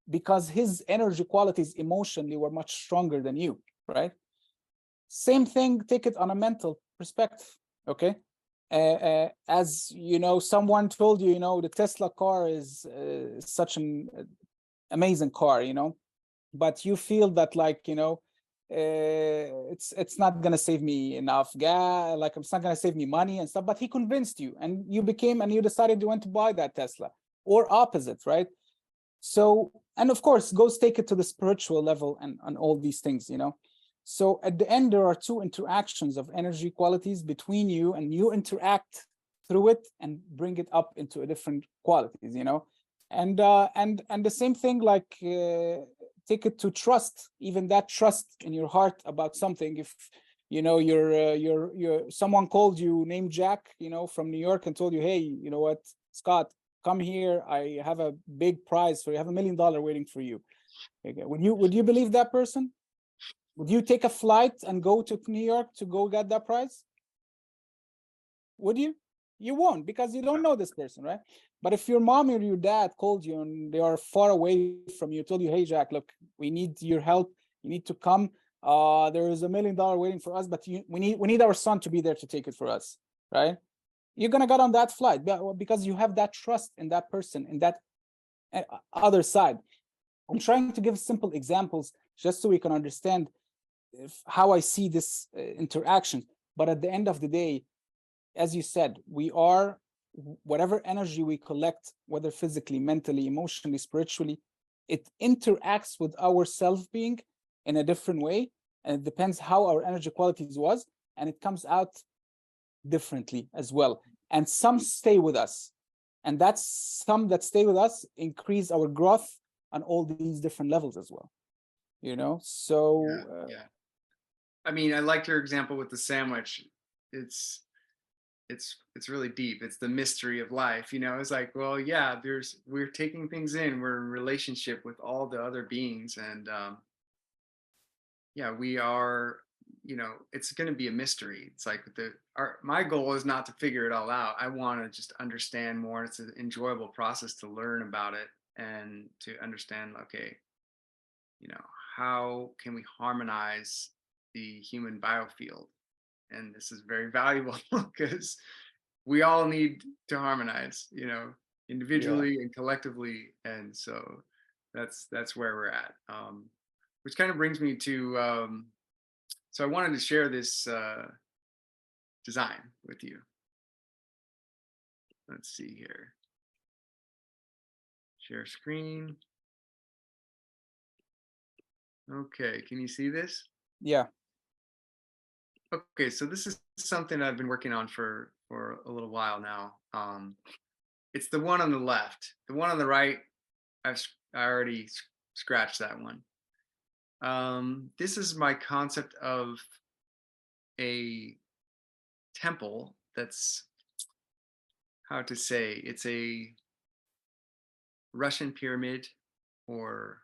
because his energy qualities emotionally were much stronger than you, right? Same thing, take it on a mental perspective, okay? As you know, someone told you, the Tesla car is such an amazing car, but you feel that, like, it's not gonna save me enough gas, like it's not gonna save me money and stuff. But he convinced you, and you decided you want to buy that Tesla, or opposite, right? So, and of course, go take it to the spiritual level and all these things, So at the end, there are two interactions of energy qualities between you, and you interact through it and bring it up into a different qualities, And the same thing, like take it to trust, even that trust in your heart about something. If you're someone called you named Jack, from New York, and told you, hey, you know what, Scott, come here, I have a big prize for you, I have $1 million waiting for you. Okay. Would you believe that person? Would you take a flight and go to New York to go get that prize? Would you? You won't, because you don't know this person, right? But if your mom or your dad called you and they are far away from you, told you, hey, Jack, look, we need your help. You need to come. There is $1 million waiting for us, but we need our son to be there to take it for us, right? You're gonna get on that flight because you have that trust in that person, in that other side. I'm trying to give simple examples just so we can understand how I see this interaction. But at the end of the day, as you said, we are, whatever energy we collect, whether physically, mentally, emotionally, spiritually, it interacts with our self-being in a different way. And it depends how our energy qualities was, and it comes out differently as well. And some stay with us. And that's some that stay with us increase our growth on all these different levels as well. So yeah. I mean, I liked your example with the sandwich. It's really deep. It's the mystery of life, It's like, well, yeah, we're taking things in. We're in relationship with all the other beings, and yeah, we are. It's going to be a mystery. It's like my goal is not to figure it all out. I want to just understand more. It's an enjoyable process to learn about it and to understand. Okay, how can we harmonize the human biofield? And this is very valuable because we all need to harmonize, individually and collectively. And so that's where we're at. Which kind of brings me to, so I wanted to share this design with you. Let's see here. Share screen. Okay, can you see this? Yeah. Okay, so this is something I've been working on for a little while now. It's the one on the left. The one on the right, I already scratched that one. This is my concept of a temple that's, how to say, it's a Russian pyramid, or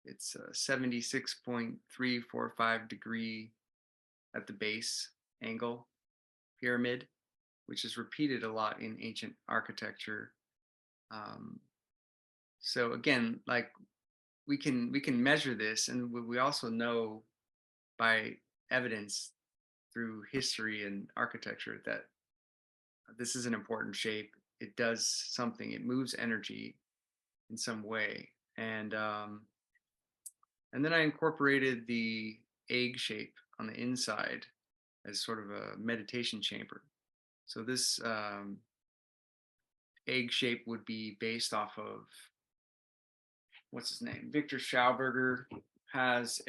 it's a 76.345 degree at the base angle pyramid, which is repeated a lot in ancient architecture. So again, like we can measure this, and we also know by evidence through history and architecture that this is an important shape. It does something. It moves energy in some way. And then I incorporated the egg shape on the inside as sort of a meditation chamber. So this egg shape would be based off of, what's his name? Victor Schauberger has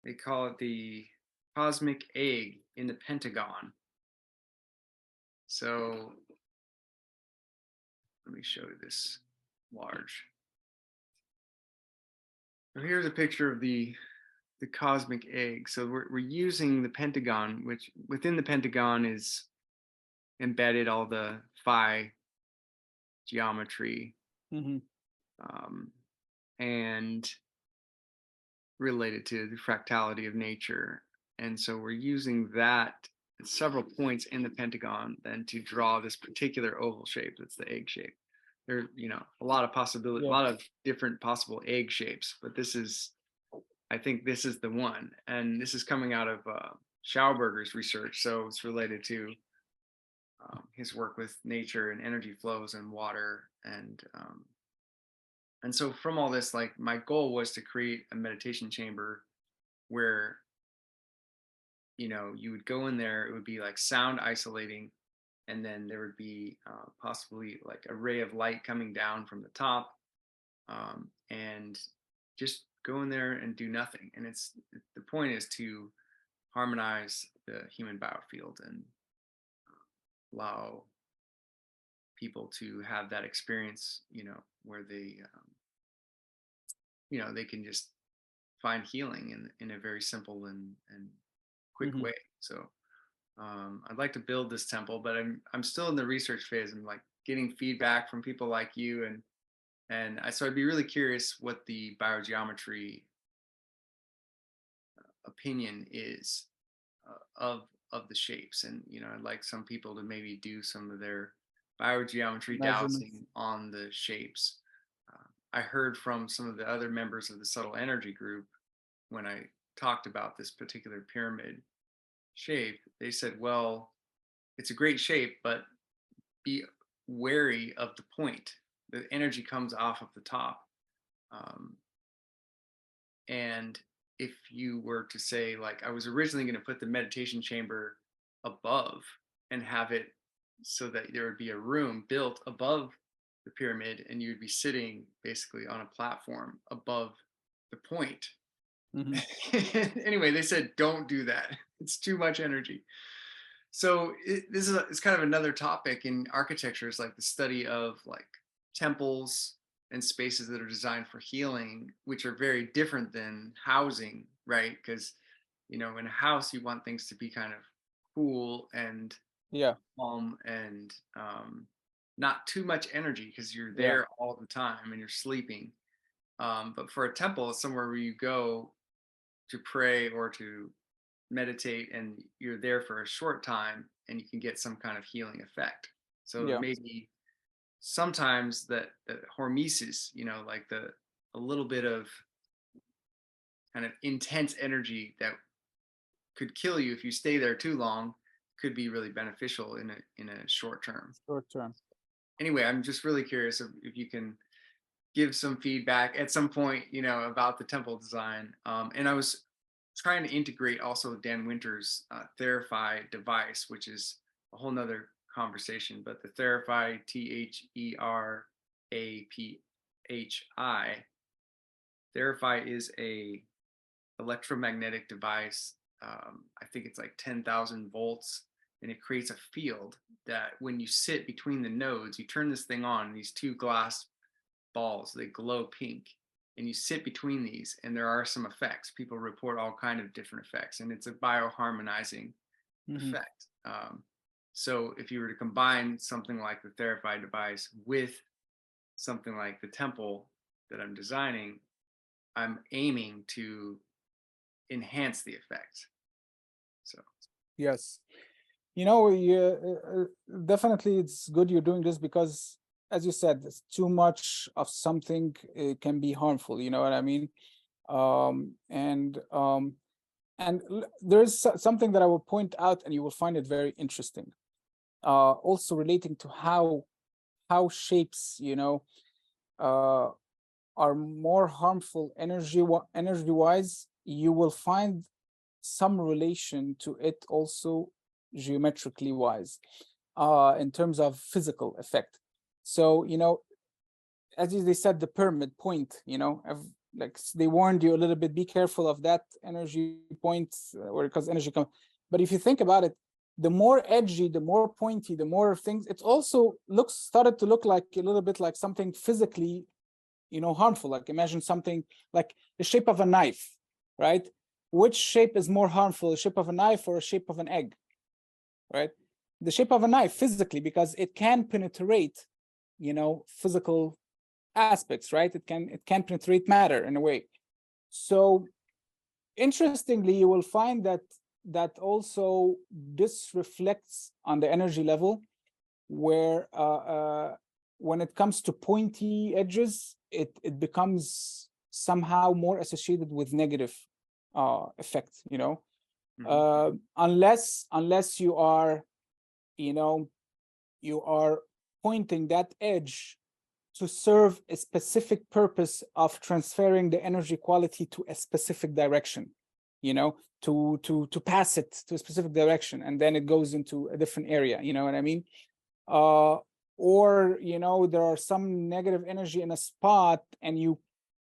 they call it the cosmic egg in the pentagon. So let me show you this large. So here's a picture of the cosmic egg. So we're using the pentagon, which within the pentagon is embedded all the phi geometry, Mhm. and related to the fractality of nature. And so we're using that at several points in the pentagon then to draw this particular oval shape that's the egg shape. There are, a lot of possibility, a Yeah. lot of different possible egg shapes, but I think this is the one. And this is coming out of Schauberger's research. So it's related to his work with nature and energy flows and water. And so from all this, like, my goal was to create a meditation chamber where, you would go in there, it would be like sound isolating, and then there would be possibly like a ray of light coming down from the top, and just go in there and do nothing. And the point is to harmonize the human biofield and allow people to have that experience, where they can just find healing in a very simple and quick Mhm. way. So I'd like to build this temple, but I'm still in the research phase. I'm like getting feedback from people like you, so I'd be really curious what the biogeometry opinion is of the shapes. And I'd like some people to maybe do some of their biogeometry Measurements. dowsing on the shapes. I heard from some of the other members of the subtle energy group when I talked about this particular pyramid shape. They said, well, it's a great shape, but be wary of the point. The energy comes off of the top. Um, and if you were to say, like, I was originally going to put the meditation chamber above and have it so that there would be a room built above the pyramid, and you'd be sitting basically on a platform above the point. Mhm. Anyway, they said, don't do that. It's too much energy. So it's kind of another topic in architecture, is like the study of like temples and spaces that are designed for healing, which are very different than housing, right? Because in a house you want things to be kind of cool and Yeah. calm and not too much energy because you're Yeah. there all the time and you're sleeping. But for a temple, it's somewhere where you go to pray or to meditate, and you're there for a short time and you can get some kind of healing effect. So Yeah. maybe sometimes that hormesis, like a little bit of kind of intense energy that could kill you if you stay there too long, could be really beneficial in a short term. Short term. Anyway, I'm just really curious if you can give some feedback at some point, about the temple design. And I was trying to integrate also Dan Winter's Therify device, which is a whole nother conversation. But the Therify, THERAPHI, Therify is a electromagnetic device. I think it's like 10,000 volts, and it creates a field that when you sit between the nodes, you turn this thing on, these two glass balls, they glow pink, and you sit between these, and there are some effects. People report all kind of different effects, and it's a bioharmonizing Mhm. effect. So if you were to combine something like the Therify device with something like the temple that I'm designing, I'm aiming to enhance the effect. So Yes. Definitely it's good you're doing this because, as you said, too much of something can be harmful. You know what I mean? And there's something that I will point out, and you will find it very interesting. Also relating to how shapes, are more harmful energy-wise, you will find some relation to it also geometrically wise, in terms of physical effect. So, as they said, the pyramid point, like they warned you a little bit, be careful of that energy point, or because energy comes. But if you think about it, the more edgy, the more pointy, the more things, it also started to look like a little bit like something physically, harmful. Like imagine something like the shape of a knife, right? Which shape is more harmful, the shape of a knife or a shape of an egg, right? The shape of a knife physically, because it can penetrate, physical aspects, right? It can penetrate matter in a way. So interestingly, you will find that also this reflects on the energy level, where when it comes to pointy edges, it becomes somehow more associated with negative effect, unless you are, you are pointing that edge to serve a specific purpose of transferring the energy quality to a specific direction, to pass it to a specific direction, and then it goes into a different area, you know what I mean? Or, there are some negative energy in a spot, and you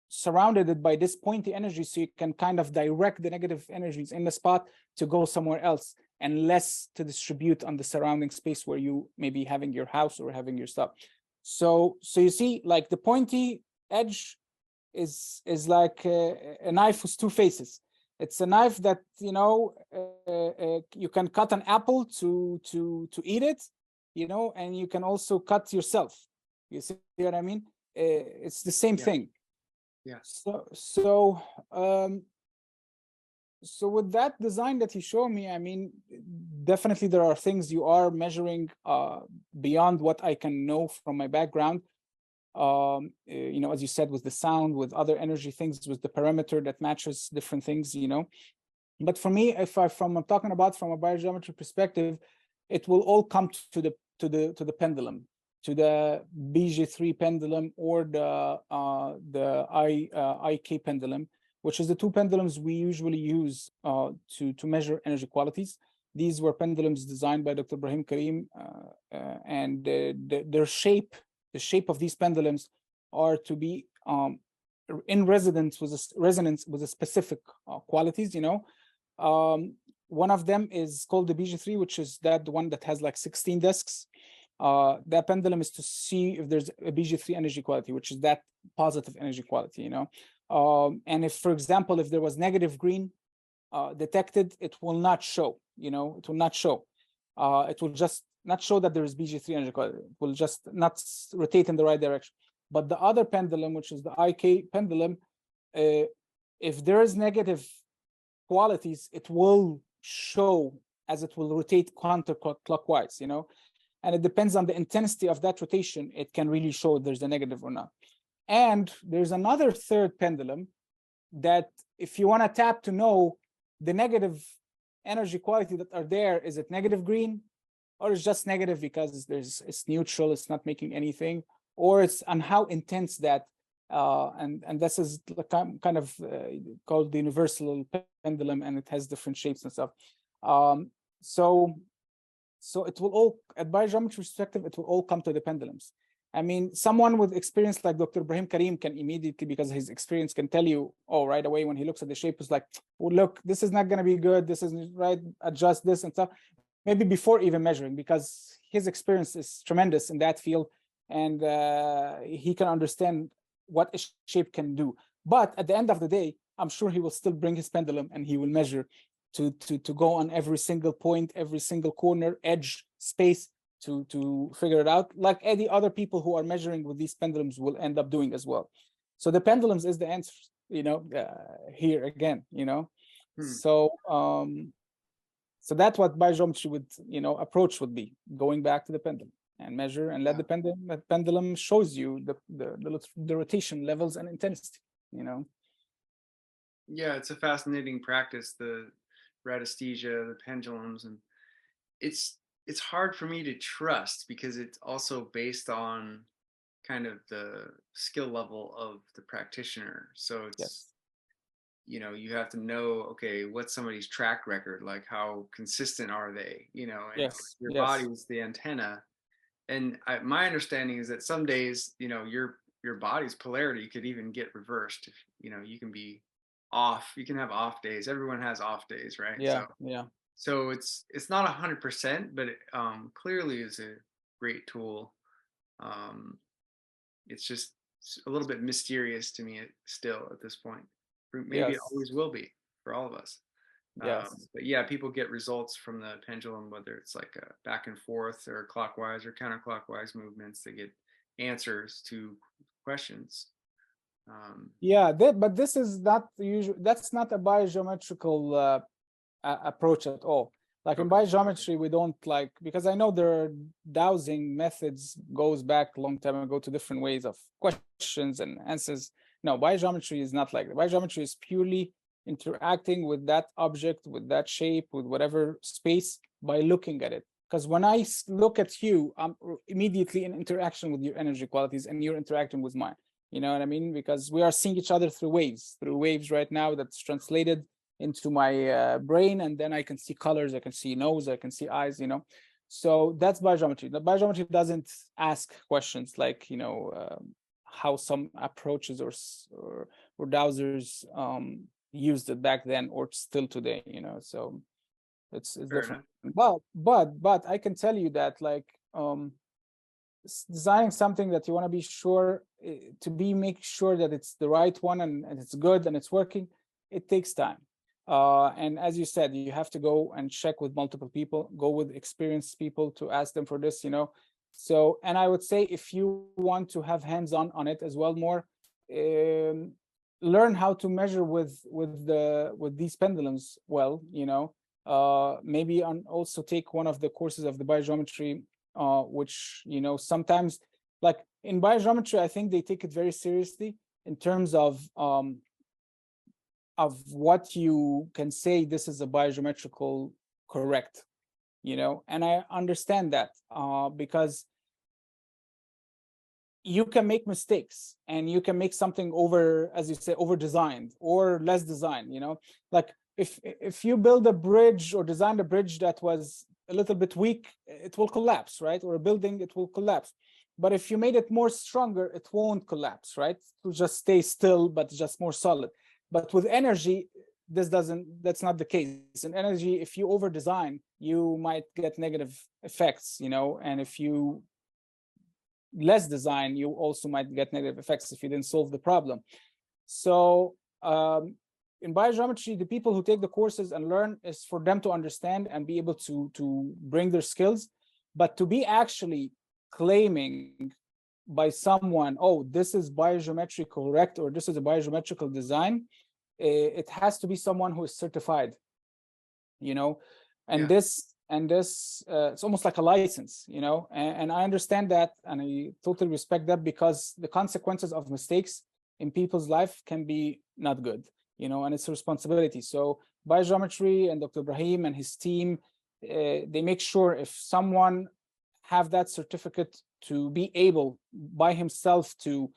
surrounded it by this pointy energy, so you can kind of direct the negative energies in the spot to go somewhere else, and less to distribute on the surrounding space where you may be having your house or having your stuff. So you see, like the pointy edge is like a knife with two faces. It's a knife that, you can cut an apple to eat it, and you can also cut yourself. You see what I mean? It's the same thing. Yeah. So with that design that he showed me, I mean, definitely there are things you are measuring beyond what I can know from my background. As you said, with the sound, with other energy things, with the parameter that matches different things, But for me, if I'm talking about from a biogeometry perspective, it will all come to the pendulum, to the BG3 pendulum, or the IK pendulum, which is the two pendulums we usually use to measure energy qualities. These were pendulums designed by Dr. Ibrahim Karim, and their shape, the shape of these pendulums, are to be in resonance with a specific qualities. One of them is called the BG3, which is the one that has like 16 discs. That pendulum is to see if there's a BG3 energy quality, which is that positive energy quality, and if, for example, if there was negative green detected, it will not show, it will not show. It will just not show that there is BG3 energy quality. It will just not rotate in the right direction. But the other pendulum, which is the IK pendulum, if there is negative qualities, it will show as it will rotate counterclockwise, and it depends on the intensity of that rotation. It can really show if there's a negative or not. And there's another third pendulum that, if you want to tap to know the negative energy quality that are there, is it negative green, or it's just negative because it's neutral, it's not making anything, or it's on how intense that, and this is kind of called the universal pendulum, and it has different shapes and stuff. So it will all, at biogeometry perspective, it will all come to the pendulums. I mean, someone with experience like Dr. Ibrahim Karim can immediately, because his experience, can tell you, right away when he looks at the shape, is like, well, look, this is not going to be good, this isn't right, adjust this and stuff, maybe before even measuring, because his experience is tremendous in that field, and he can understand what a shape can do. But at the end of the day, I'm sure he will still bring his pendulum and he will measure to go on every single point, every single corner, edge, space, to figure it out, like any other people who are measuring with these pendulums will end up doing as well. So the pendulums is the answer, here again, So so that's what biogeometry would, approach would be, going back to the pendulum and measure, and let the pendulum shows you the rotation levels and intensity, Yeah, it's a fascinating practice, the radiesthesia, the pendulums, and it's it's hard for me to trust because it's also based on kind of the skill level of the practitioner. So it's, Yes, you have to know, okay, what's somebody's track record, like how consistent are they, and yes, your body yes, is the antenna. And my understanding is that some days, your body's polarity could even get reversed. If you can be off, you can have off days. Everyone has off days, right? yeah, yeah, So it's not 100%, but it clearly is a great tool. Um, it's just a little bit mysterious to me still at this point. Maybe it yes, always will be for all of us. yes. But yeah, people get results from the pendulum, whether it's like a back and forth or clockwise or counterclockwise movements. They get answers to questions. Yeah, but this is not usual. That's not a biogeometrical approach at all. Like in Okay. biogeometry, we don't like, because I know there are dowsing methods goes back a long time ago to different ways of questions and answers. No, biogeometry is not like that. Biogeometry is purely interacting with that object, with that shape, with whatever space by looking at it. Because when I look at you, I'm immediately in interaction with your energy qualities and you're interacting with mine. You know what I mean? Because we are seeing each other through waves right now that's translated into my brain, and then I can see colors, I can see nose, I can see eyes, So that's biogeometry. The biogeometry doesn't ask questions like, how some approaches or dowsers used it back then or still today, So it's Fair different. enough. But I can tell you that like designing something that you want to be sure to be make sure that it's the right one and it's good and it's working, it takes time. And as you said, you have to go and check with multiple people, go with experienced people to ask them for this, So, and I would say if you want to have hands-on on it as well more, learn how to measure with these pendulums well, maybe also take one of the courses of the biogeometry, which sometimes, like in biogeometry, I think they take it very seriously in terms of what you can say this is a biogeometrical correct, and I understand that because you can make mistakes and you can make something over, as you say, over designed or less designed, like if you build a bridge or design a bridge that was a little bit weak, it will collapse, right? Or a building, it will collapse. But if you made it more stronger, it won't collapse, right? It will just stay still, but just more solid. But with energy, that's not the case. In energy, if you over design, you might get negative effects, and if you less design, you also might get negative effects if you didn't solve the problem. So in biogeometry, the people who take the courses and learn is for them to understand and be able to bring their skills, but to be actually claiming by someone, oh, this is biogeometry correct, or this is a biogeometrical design, it has to be someone who is certified, and Yeah. this it's almost like a license, and I understand that and I totally respect that, because the consequences of mistakes in people's life can be not good, and it's a responsibility. So biogeometry and Dr. Ibrahim and his team, they make sure if someone have that certificate to be able by himself to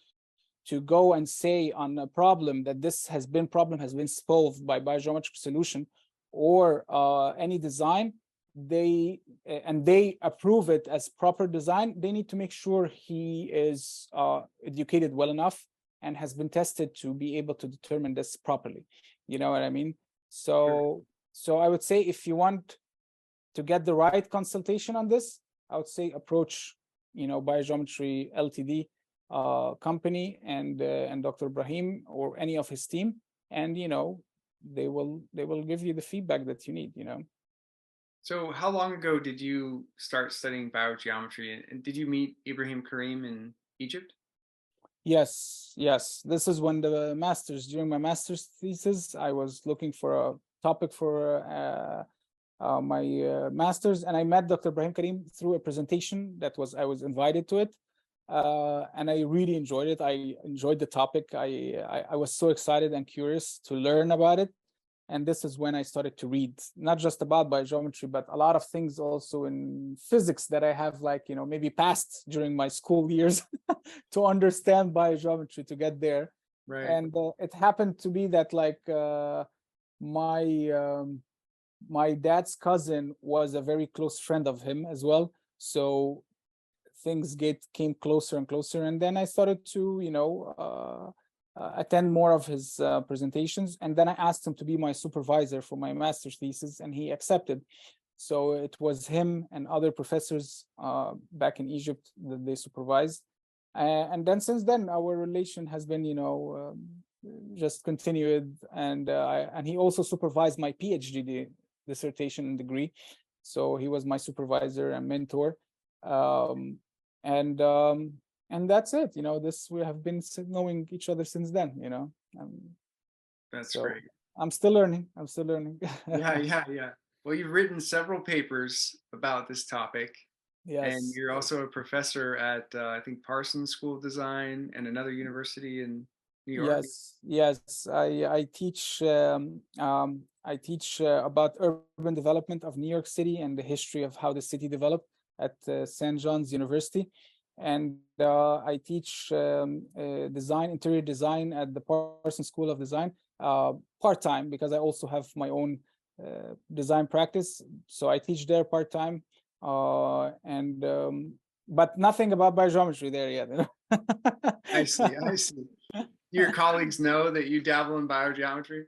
go and say on a problem that this has been solved by biogeometric solution or any design, they approve it as proper design, they need to make sure he is educated well enough and has been tested to be able to determine this properly. You know what I mean? Sure. So I would say if you want to get the right consultation on this, I would say approach, Biogeometry Ltd company and Dr. Ibrahim or any of his team, and they will give you the feedback that you need. So how long ago did you start studying biogeometry, and did you meet Ibrahim Karim in Egypt? Yes, this is when during my master's thesis, I was looking for a topic for my master's, and I met Dr. Ibrahim Karim through a presentation I was invited to it. and I really enjoyed it. I enjoyed the topic. I was so excited and curious to learn about it. And this is when I started to read, not just about biogeometry, but a lot of things also in physics that I have, like, you know, maybe passed during my school years to understand biogeometry to get there. Right. And it happened to be that, like, my dad's cousin was a very close friend of him as well. So things came closer and closer. And then I started to, you know, attend more of his presentations. And then I asked him to be my supervisor for my master's thesis, and he accepted. So it was him and other professors back in Egypt that they supervised. And then since then, our relation has been, you know, just continued. And he also supervised my PhD dissertation and degree. So he was my supervisor and mentor. And that's it. You know, we have been knowing each other since then. You know, That's so great. I'm still learning. I'm still learning. Yeah. Well, you've written several papers about this topic, and Yes. you're also a professor at I think Parsons School of Design and another university in New York. Yes. I teach about urban development of New York City and the history of how the city developed at St. John's University. And I teach interior design at the Parsons School of Design part-time, because I also have my own design practice. So I teach there part-time, but nothing about biogeometry there yet. I see. Your colleagues know that you dabble in biogeometry?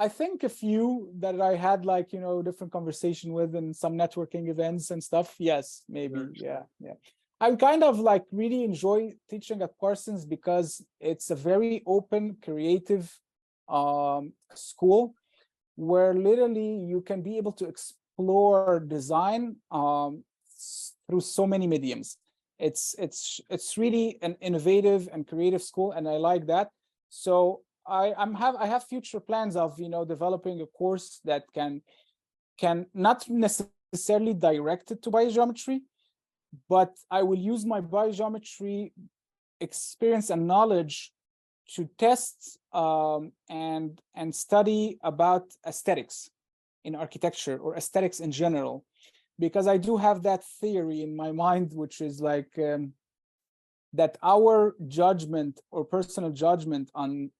I think a few that I had, like, you know, different conversation with in some networking events and stuff. Yes, maybe. Sure. Yeah. I kind of like really enjoy teaching at Parsons because it's a very open, creative school where literally you can be able to explore design through so many mediums. It's really an innovative and creative school, and I like that. So I have future plans of, you know, developing a course that can not necessarily direct it to biogeometry, but I will use my biogeometry experience and knowledge to test and study about aesthetics in architecture, or aesthetics in general, because I do have that theory in my mind, which is like that our judgment or personal judgment on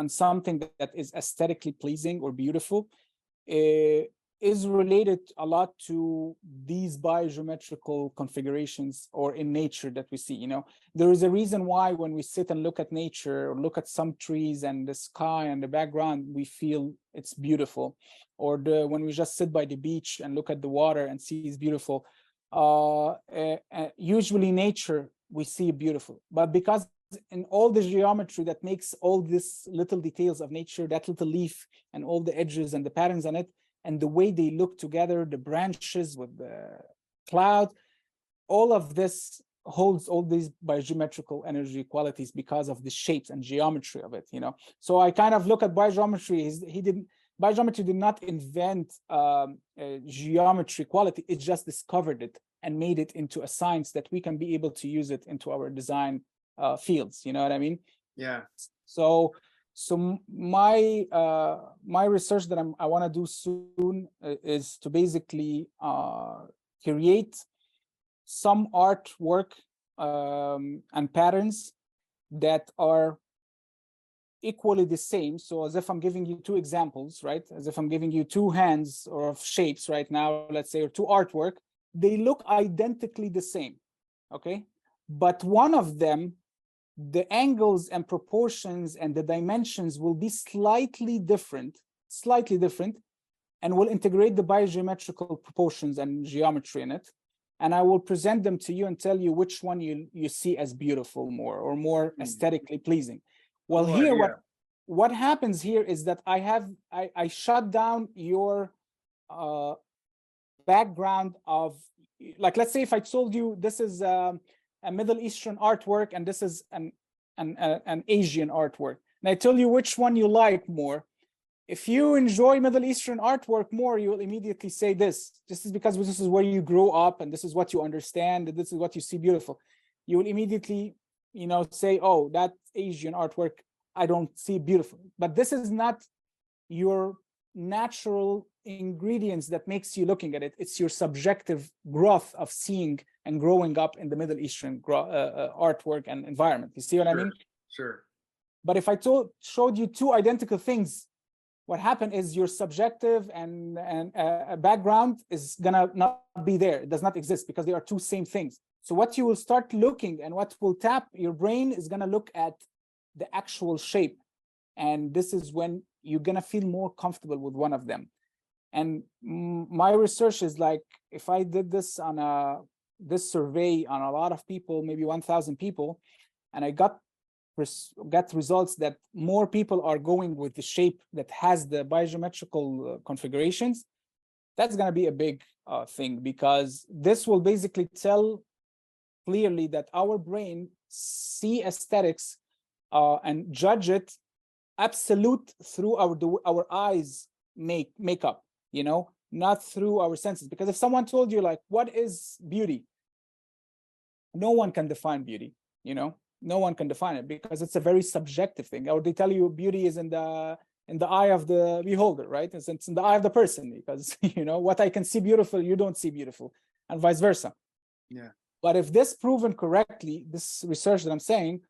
something that is aesthetically pleasing or beautiful is related a lot to these biogeometrical configurations or in nature that we see. You know, there is a reason why when we sit and look at nature or look at some trees and the sky and the background, we feel it's beautiful. Or when we just sit by the beach and look at the water and see it's beautiful. Usually nature, we see beautiful, but because in all the geometry that makes all these little details of nature, that little leaf and all the edges and the patterns on it, and the way they look together, the branches with the cloud, all of this holds all these biogeometrical energy qualities because of the shapes and geometry of it, you know. So I kind of look at biogeometry. Biogeometry did not invent geometry quality, it just discovered it and made it into a science that we can be able to use it into our design fields, you know what I mean? Yeah. So my research that I want to do soon is to basically create some artwork and patterns that are equally the same. So as if I'm giving you two examples, right? As if I'm giving you two hands or of shapes right now, let's say, or two artwork, they look identically the same, okay? But one of them, the angles and proportions and the dimensions will be slightly different, and will integrate the biogeometrical proportions and geometry in it. And I will present them to you and tell you which one you see as beautiful more or more aesthetically pleasing. Well, here, what happens here is that I shut down your background of, like, let's say if I told you this is a Middle Eastern artwork and this is an Asian artwork, and I tell you which one you like more, if you enjoy Middle Eastern artwork more, you will immediately say this. This is because this is where you grow up and this is what you understand and this is what you see beautiful. You will immediately, say, oh, that Asian artwork, I don't see beautiful. But this is not your natural ingredients that makes you looking at it. It's your subjective growth of seeing and growing up in the Middle Eastern artwork and environment. You see what I mean? Sure. But if I showed you two identical things, what happened is your subjective and background is gonna not be there. It does not exist because they are two same things. So what you will start looking and what will tap your brain is gonna look at the actual shape. And this is when you're gonna feel more comfortable with one of them. And my research is like, if I did this on this survey on a lot of people, maybe 1,000 people, and I got results that more people are going with the shape that has the biogeometrical configurations, that's going to be a big thing, because this will basically tell clearly that our brain see aesthetics and judge it absolute through our eyes makeup, not through our senses. Because if someone told you, like, what is beauty, no one can define beauty. No one can define it because it's a very subjective thing. Or they tell you beauty is in the eye of the beholder, right? It's in the eye of the person, because what I can see beautiful, you don't see beautiful, and vice versa. Yeah. But if this proven correctly, this research that I'm saying,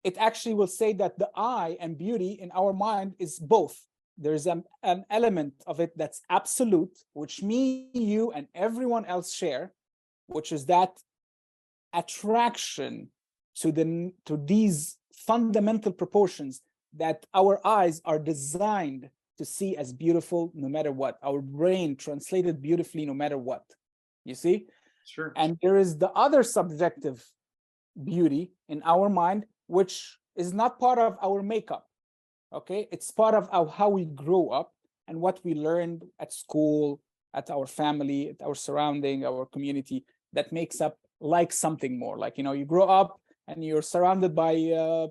it actually will say that the eye and beauty in our mind is both. There's an element of it that's absolute, which me, you, and everyone else share, which is that attraction to these fundamental proportions that our eyes are designed to see as beautiful no matter what. Our brain translated beautifully no matter what. You see? Sure. And there is the other subjective beauty in our mind, which is not part of our makeup. Okay? It's part of how we grow up and what we learned at school, at our family, at our surrounding, our community, that makes up like something more. Like, you grow up and you're surrounded by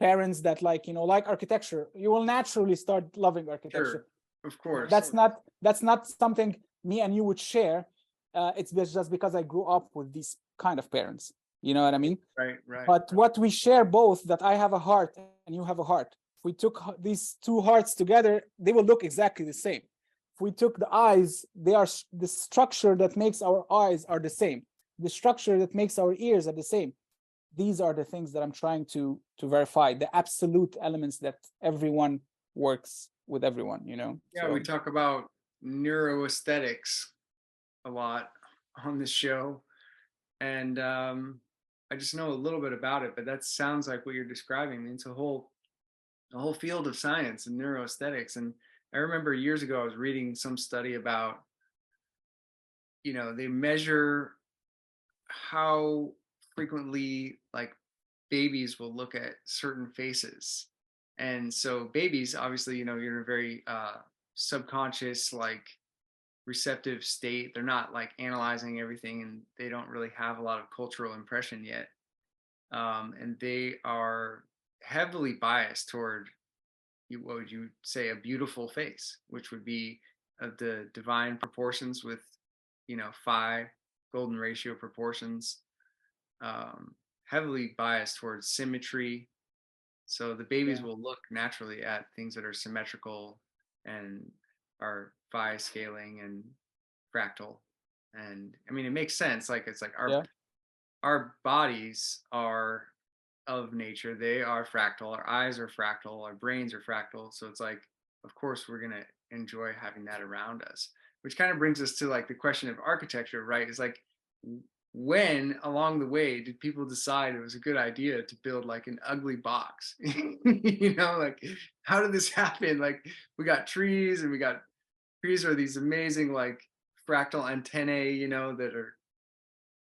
parents that like architecture. You will naturally start loving architecture. Sure. Of course. That's not something me and you would share. It's just because I grew up with these kind of parents. You know what I mean? Right. But what we share both, that I have a heart and you have a heart. If we took these two hearts together, they will look exactly the same. If we took the eyes, they are the structure that makes our eyes are the same. The structure that makes our ears are the same. These are the things that I'm trying to verify, the absolute elements that everyone works with everyone, Yeah, so. we talk about neuroaesthetics a lot on this show. And I just know a little bit about it, but that sounds like what you're describing. It's a whole field of science and neuroaesthetics. And I remember years ago, I was reading some study about, they measure how frequently like babies will look at certain faces. And so babies, obviously, you're in a very subconscious, like receptive state. They're not like analyzing everything, and they don't really have a lot of cultural impression yet. And they are heavily biased toward, what would you say, a beautiful face, which would be of the divine proportions with, phi, golden ratio proportions, heavily biased towards symmetry. So the babies will look naturally at things that are symmetrical and are phi scaling and fractal. And I mean, it makes sense. Like, it's like our bodies are of nature. They are fractal. Our eyes are fractal. Our brains are fractal. So it's like, of course, we're going to enjoy having that around us, which kind of brings us to like the question of architecture, right? It's like, when along the way did people decide it was a good idea to build like an ugly box? Like, how did this happen? Like, we got trees, and trees are these amazing like fractal antennae, that are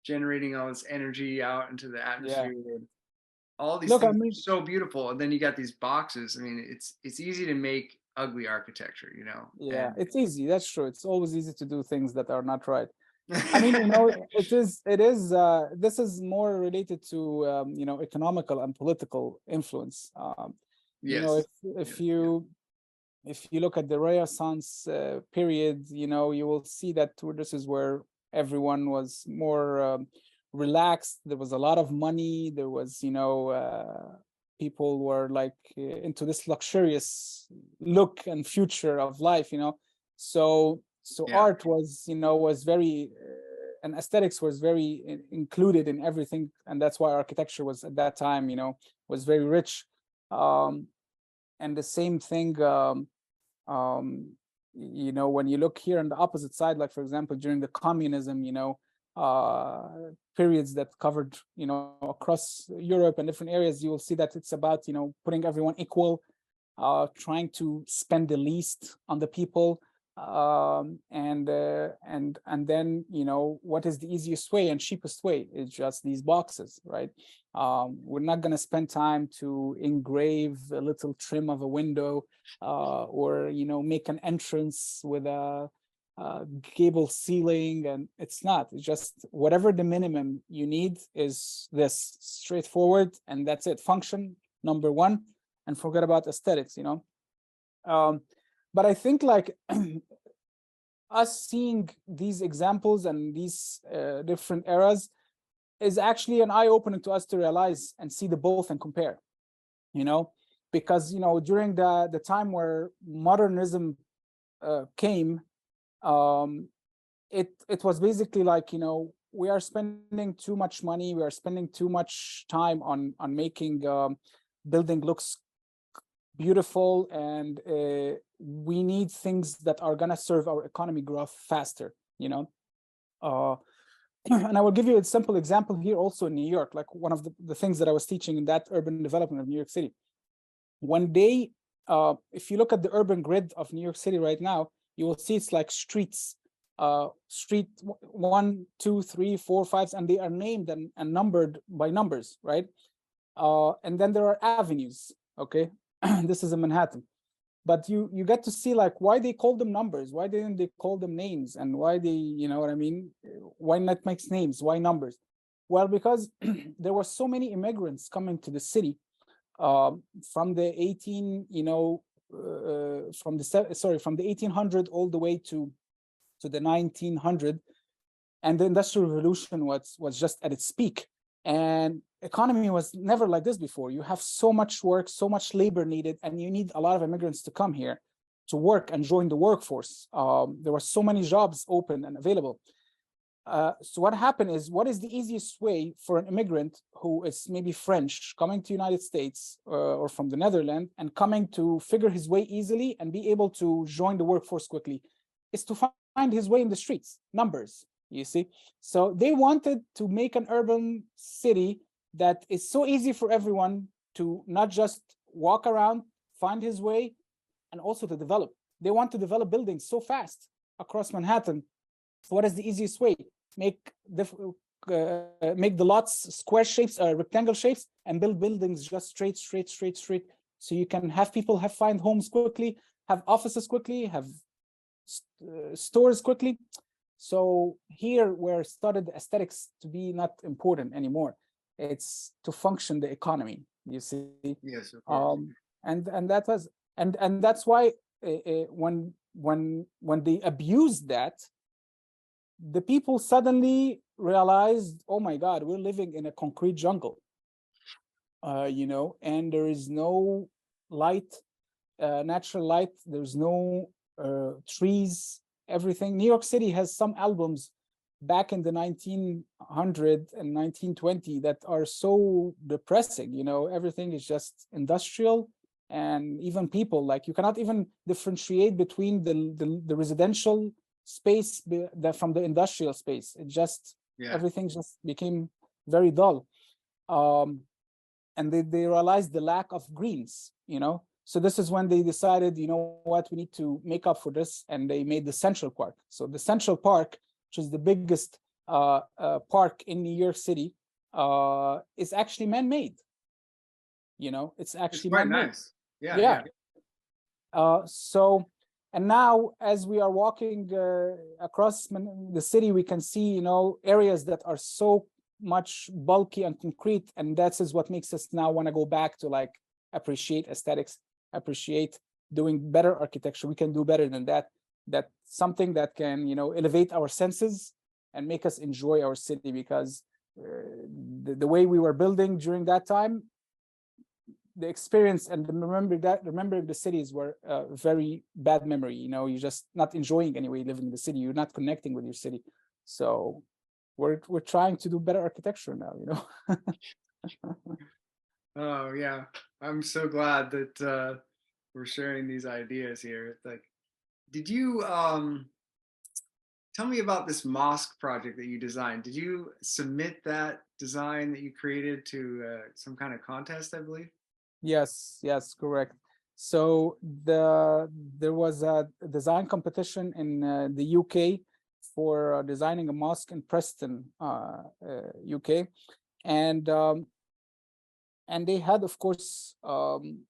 generating all this energy out into the atmosphere. And all these things are so beautiful. And then you got these boxes. I mean, it's easy to make ugly architecture, Yeah, it's easy. That's true. It's always easy to do things that are not right. I mean, it is, this is more related to, economical and political influence. You know, Yes. if Yes. Yeah. you look at the Renaissance period, you know, you will see that this is where everyone was more relaxed. There was a lot of money. There was, you know, people were like into this luxurious look and future of life, you know. So Yeah. art was, you know, was very and aesthetics was very included in everything, and that's why architecture was at that time, you know, was very rich. And the same thing, you know, when you look here on the opposite side, like for example during the communism, you know, periods that covered, you know, across Europe and different areas, you will see that it's about, you know, putting everyone equal, trying to spend the least on the people, and then, you know, what is the easiest way and cheapest way? It's just these boxes, right? We're not going to spend time to engrave a little trim of a window, or, you know, make an entrance with a gable ceiling, and it's not. It's just whatever the minimum you need is this, straightforward, and that's it. Function number one, and forget about aesthetics, you know. But I think like us seeing these examples and these different eras is actually an eye-opener to us to realize and see the both and compare, you know, because, you know, during the time where modernism came, it was basically like, you know, we are spending too much money, we are spending too much time on making building looks beautiful, and we need things that are gonna serve our economy growth faster, you know. And I will give you a simple example here also in New York, like one of the things that I was teaching in that urban development of New York City. When they, if you look at the urban grid of New York City right now, you will see it's like streets, street 1, 2, 3, 4, 5, and they are named and numbered by numbers, right? And then there are avenues, okay? This is in Manhattan. But you get to see like why they call them numbers, why didn't they call them names, and why they, you know what I mean? Why not make names, why numbers? Well, because there were so many immigrants coming to the city from the 18, you know, from the 1800 all the way to the 1900, and the Industrial Revolution was just at its peak, and economy was never like this before. You have so much work, so much labor needed, and you need a lot of immigrants to come here to work and join the workforce. There were so many jobs open and available. So what happened is, what is the easiest way for an immigrant who is maybe French coming to United States or from the Netherlands and coming to figure his way easily and be able to join the workforce quickly, is to find his way in the streets, numbers, you see. So they wanted to make an urban city that is so easy for everyone to not just walk around, find his way, and also to develop. They want to develop buildings so fast across Manhattan. So what is the easiest way? Make the lots square shapes, rectangle shapes, and build buildings just straight. So you can have people find homes quickly, have offices quickly, have stores quickly. So here where started the aesthetics to be not important anymore. It's to function the economy, you see. Yes, of course. And that was and that's why when they abused that, the people suddenly realized, oh my God, we're living in a concrete jungle, you know, and there is no light, natural light. There's no trees, everything. New York City has some albums back in the 1900 and 1920 that are so depressing, you know. Everything is just industrial, and even people, like, you cannot even differentiate between the residential space from the industrial space. It just, everything just became very dull. And they realized the lack of greens, you know. So this is when they decided, you know what, we need to make up for this, and they made the Central Park. So the Central Park, which is the biggest park in New York City, is actually man-made. You know, it's actually man-made. Nice. Yeah. So, and now as we are walking across the city, we can see, you know, areas that are so much bulky and concrete, and that is what makes us now want to go back to like appreciate aesthetics, appreciate doing better architecture. We can do better than that. That's something that can, you know, elevate our senses and make us enjoy our city, because the way we were building during that time, the experience and remembering the cities were a very bad memory. You know, you're just not enjoying anyway living in the city. You're not connecting with your city. So we're trying to do better architecture now, you know. Oh yeah, I'm so glad that we're sharing these ideas here. Like, did you tell me about this mosque project that you designed? Did you submit that design that you created to some kind of contest, I believe? Yes, correct. So there was a design competition in the UK for designing a mosque in Preston, UK, and they had, of course,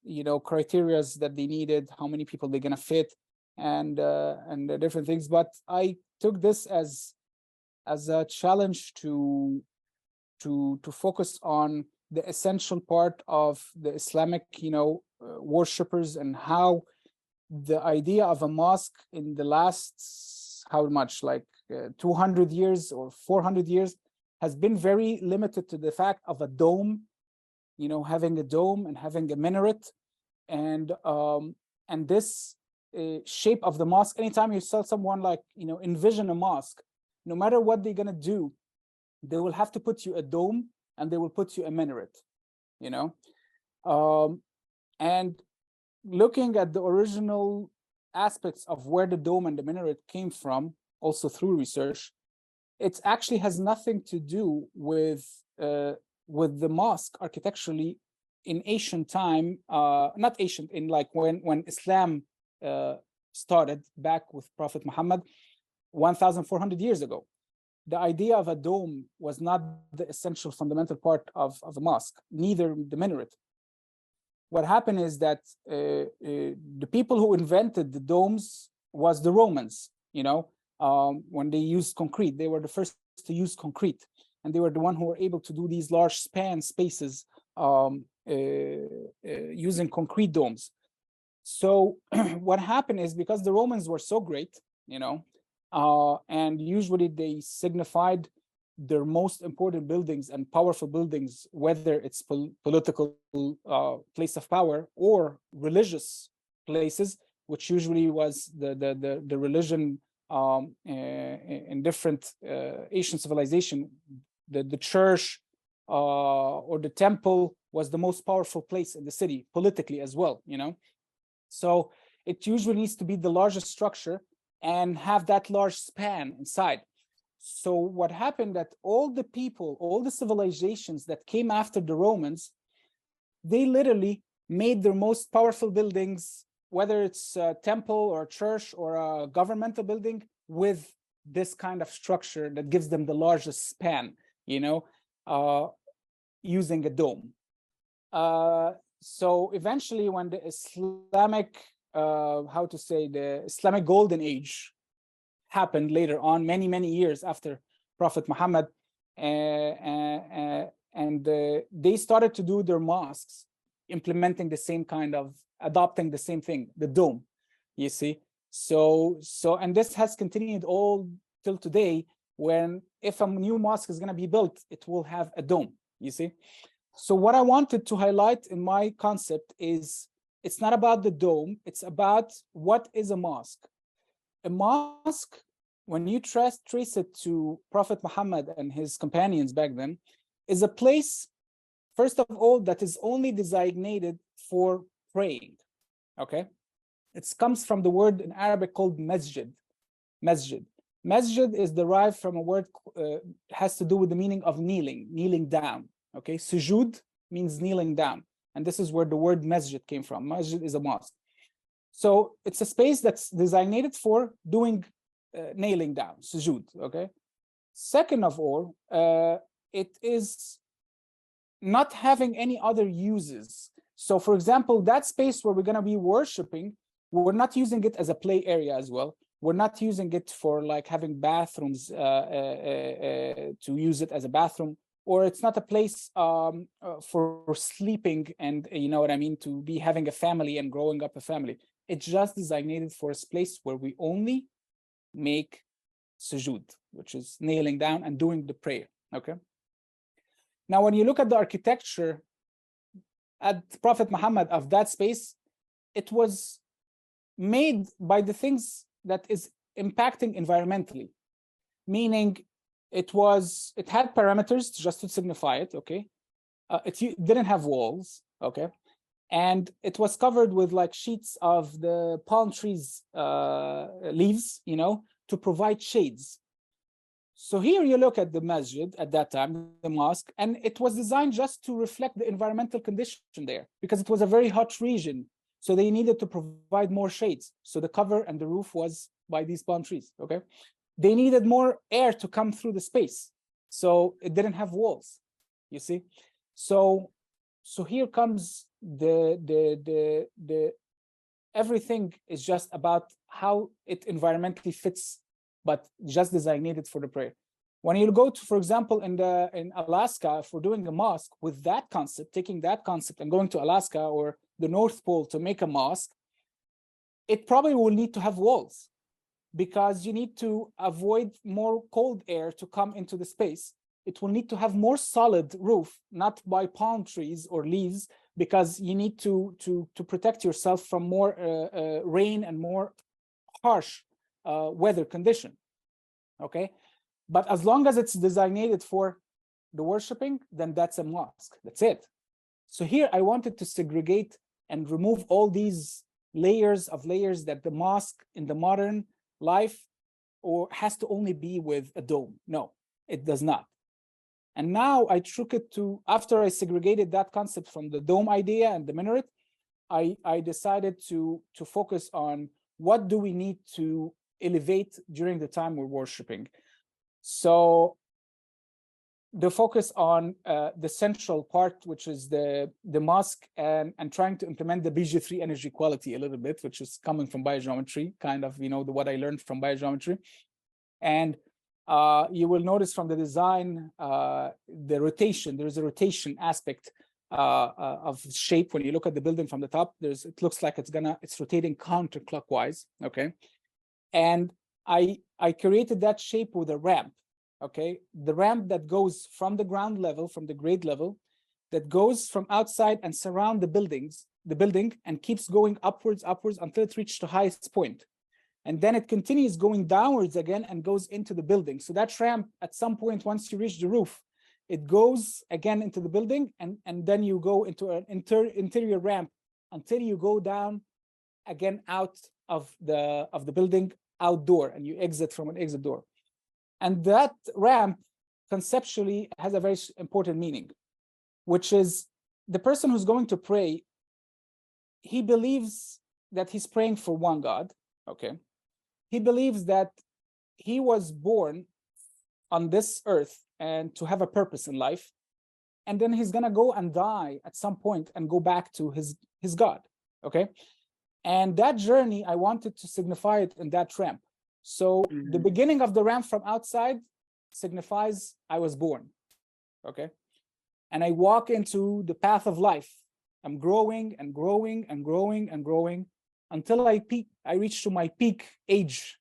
you know, criterias that they needed, how many people they're gonna fit, and the different things. But I took this as a challenge to focus on the essential part of the Islamic, you know, worshippers, and how the idea of a mosque in the last, how much, like 200 years or 400 years, has been very limited to the fact of a dome, you know, having a dome and having a minaret, and this shape of the mosque. Anytime you tell someone, like, you know, envision a mosque, no matter what they're gonna do, they will have to put you a dome and they will put you a minaret, you know. And looking at the original aspects of where the dome and the minaret came from, also through research, it actually has nothing to do with the mosque architecturally in ancient time, not ancient, in like when Islam started back with Prophet Muhammad 1,400 years ago. The idea of a dome was not the essential fundamental part of a mosque, neither the minaret. What happened is that the people who invented the domes was the Romans, you know. When they used concrete, they were the first to use concrete, and they were the one who were able to do these large span spaces using concrete domes. So what happened is, because the Romans were so great, you know, and usually they signified their most important buildings and powerful buildings, whether it's political place of power or religious places, which usually was the religion in different Asian civilization. The church or the temple was the most powerful place in the city, politically as well, you know. So it usually needs to be the largest structure and have that large span inside. So what happened, that all the people, all the civilizations that came after the Romans, they literally made their most powerful buildings, whether it's a temple or a church or a governmental building, with this kind of structure that gives them the largest span, you know, using a dome. So eventually, when the Islamic, the Islamic golden age happened later on, many years after Prophet Muhammad, and they started to do their mosques, implementing the same kind of, adopting the same thing, the dome, you see. So and this has continued all till today, when if a new mosque is going to be built, it will have a dome, you see. So what I wanted to highlight in my concept is, it's not about the dome, it's about what is a mosque. A mosque, when you trace it to Prophet Muhammad and his companions back then, is a place, first of all, that is only designated for praying, okay? It comes from the word in Arabic called masjid. Masjid is derived from a word, has to do with the meaning of kneeling down, okay? Sujud means kneeling down, and this is where the word masjid came from. Masjid is a mosque. So it's a space that's designated for doing kneeling down, sujud, okay? Second of all, it is not having any other uses. So for example, that space where we're gonna be worshiping, we're not using it as a play area as well. We're not using it for like having bathrooms to use it as a bathroom, or it's not a place for sleeping and, you know what I mean, to be having a family and growing up a family. It's just designated for a place where we only make sujood, which is kneeling down and doing the prayer, okay? Now, when you look at the architecture at Prophet Muhammad of that space, it was made by the things that is impacting environmentally, meaning it had parameters just to signify it, okay? It didn't have walls, okay? And it was covered with like sheets of the palm trees leaves, you know, to provide shades. So here you look at the masjid at that time, the mosque, and it was designed just to reflect the environmental condition there, because it was a very hot region. So they needed to provide more shades. So the cover and the roof was by these palm trees, okay? They needed more air to come through the space. So it didn't have walls, you see? So here comes the everything is just about how it environmentally fits, but just designated for the prayer. When you go to, for example, in Alaska, for doing a mosque with that concept, taking that concept and going to Alaska or the North Pole to make a mosque, it probably will need to have walls, because you need to avoid more cold air to come into the space. It will need to have more solid roof, not by palm trees or leaves, because you need to protect yourself from more rain and more harsh weather condition, okay? But as long as it's designated for the worshiping, then that's a mosque, that's it. So here I wanted to segregate and remove all these layers that the mosque in the modern life or has to only be with a dome. No, it does not. And now I took it to, after I segregated that concept from the dome idea and the minaret, I decided to focus on what do we need to elevate during the time we're worshiping. So the focus on the central part, which is the mosque, and trying to implement the BG3 energy quality a little bit, which is coming from biogeometry, kind of, you know, what I learned from biogeometry. And you will notice from the design, the rotation, there's a rotation aspect of shape. When you look at the building from the top, it looks like it's rotating counterclockwise, okay? And I created that shape with a ramp, okay? The ramp that goes from the ground level, from the grade level, that goes from outside and surround the building, and keeps going upwards until it reaches the highest point. And then it continues going downwards again and goes into the building. So that ramp, at some point, once you reach the roof, it goes again into the building, and then you go into an interior ramp until you go down again out of the building outdoor, and you exit from an exit door. And that ramp conceptually has a very important meaning, which is the person who's going to pray, he believes that he's praying for one God, okay? He believes that he was born on this earth and to have a purpose in life, and then he's gonna go and die at some point and go back to his God, okay? And that journey, I wanted to signify it in that ramp. So the beginning of the ramp from outside signifies I was born, okay? And I walk into the path of life. I'm growing and growing and growing and growing until I reach to my peak age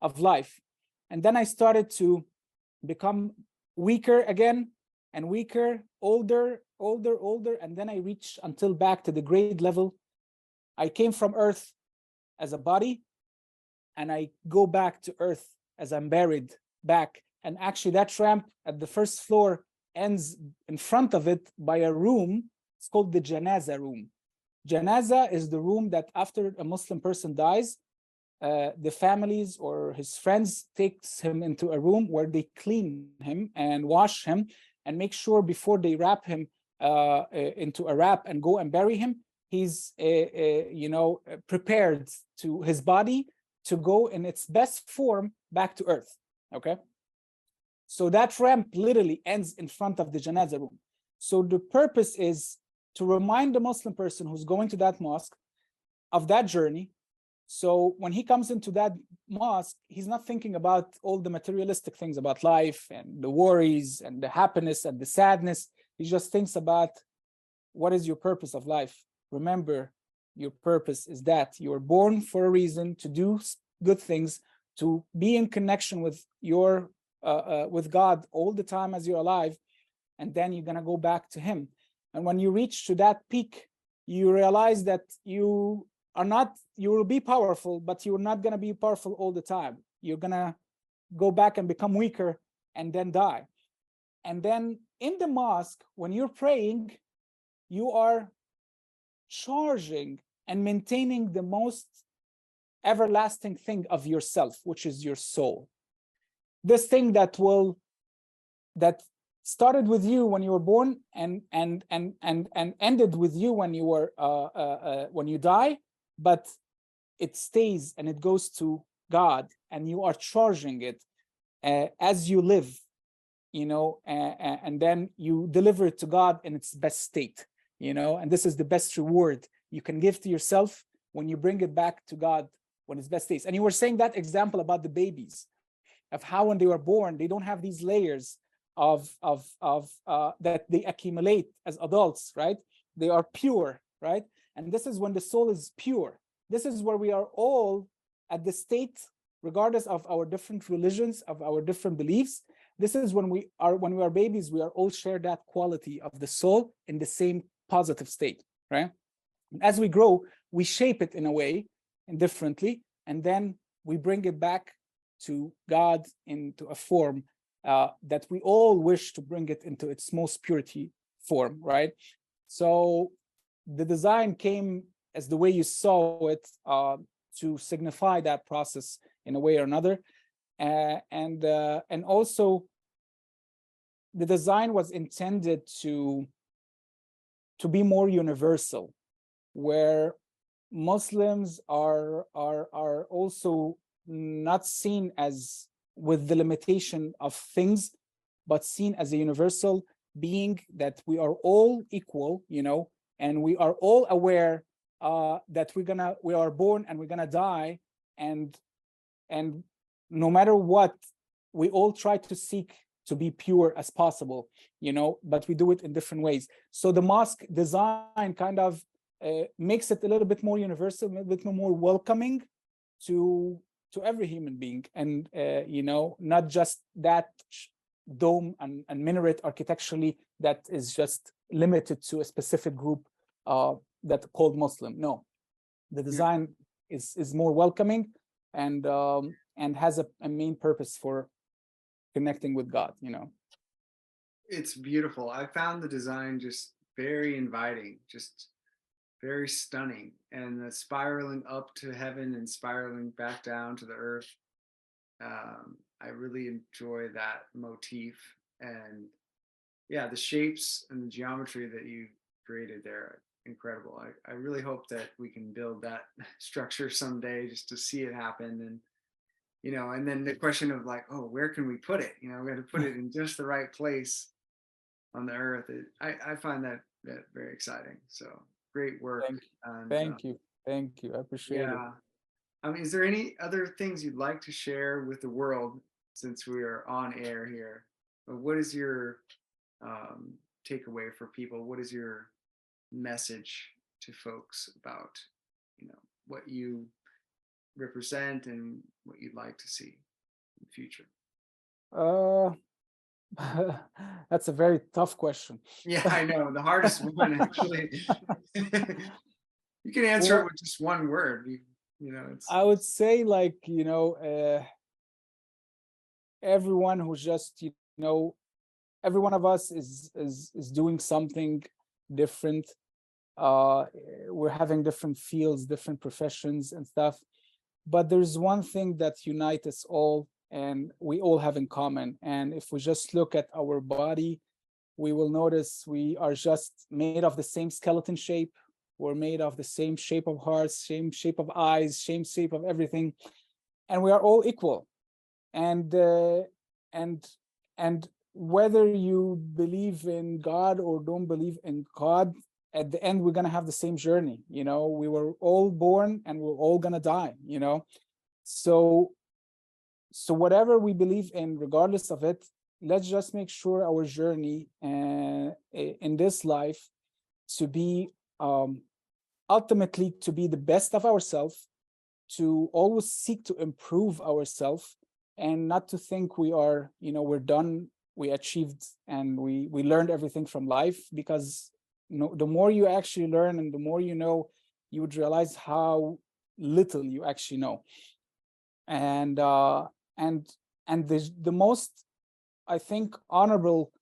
of life. And then I started to become weaker again and weaker, older, and then I reached until back to the grade level. I came from Earth as a body, and I go back to Earth as I'm buried back. And actually that ramp at the first floor ends in front of it by a room. It's called the Janaza room. Janaza is the room that after a Muslim person dies, the families or his friends takes him into a room where they clean him and wash him and make sure before they wrap him into a wrap and go and bury him, he's prepared to his body to go in its best form back to Earth, okay? So that ramp literally ends in front of the Janaza room. So the purpose is to remind the Muslim person who's going to that mosque of that journey, So when he comes into that mosque, he's not thinking about all the materialistic things about life and the worries and the happiness and the sadness. He just thinks about, what is your purpose of life? Remember, your purpose is that you were born for a reason, to do good things, to be in connection with your with God all the time as you're alive, and then you're gonna go back to Him. And when you reach to that peak, you realize that you will be powerful, but you're not gonna be powerful all the time. You're gonna go back and become weaker and then die. And then in the mosque, when you're praying, you are charging and maintaining the most everlasting thing of yourself, which is your soul. This thing that started with you when you were born and ended with you when you were when you die, but it stays and it goes to God, and you are charging it as you live, and then you deliver it to God in its best state, and this is the best reward you can give to yourself when you bring it back to God when it's best states. And you were saying that example about the babies, of how when they were born, they don't have these layers of that they accumulate as adults, right? They are pure, right? And this is when the soul is pure. This is where we are all at the state, regardless of our different religions, of our different beliefs. This is when we are babies, we are all share that quality of the soul in the same positive state, right? And as we grow, we shape it in a way and differently, and then we bring it back to God into a form that we all wish to bring it into its most purity form, right? So the design came as the way you saw it to signify that process in a way or another, and also the design was intended to be more universal, where Muslims are also not seen as with the limitation of things, but seen as a universal being, that we are all equal, and we are all aware that we are born and we're gonna die, and no matter what, we all try to seek to be pure as possible, but we do it in different ways. So the mosque design kind of makes it a little bit more universal, a little bit more welcoming to every human being, and not just that dome and minaret architecturally that is just limited to a specific group that called Muslim. No, the design is more welcoming and has a main purpose for connecting with God. It's beautiful. I found the design just very inviting, just very stunning, and the spiraling up to heaven and spiraling back down to the earth. I really enjoy that motif, and yeah, the shapes and the geometry that you created there, incredible. I really hope that we can build that structure someday, just to see it happen. And and then the question of like, oh, where can we put it? We got to put it in just the right place on the earth. I find that very exciting. So great work. Thank you. I appreciate it. I mean, is there any other things you'd like to share with the world, since we are on air here? What is your takeaway for people? What is your message to folks about, what you represent and what you'd like to see in the future? That's a very tough question. Yeah, I know, the hardest one, actually. You can answer it with just one word. I would say, like, everyone who's just, every one of us is doing something different. We're having different fields, different professions and stuff, but there's one thing that unites us all, and we all have in common. And if we just look at our body, we will notice we are just made of the same skeleton shape. We're made of the same shape of hearts, same shape of eyes, same shape of everything, and we are all equal. And whether you believe in God or don't believe in God, at the end we're gonna have the same journey. You know, we were all born and we're all gonna die. You know, so whatever we believe in, regardless of it, let's just make sure our journey in this life to be ultimately to be the best of ourselves, to always seek to improve ourselves, and not to think we are, you know, we're done, we achieved, and we learned everything from life. Because the more you actually learn and the more you know, you would realize how little you actually know. And the most, I think, honorable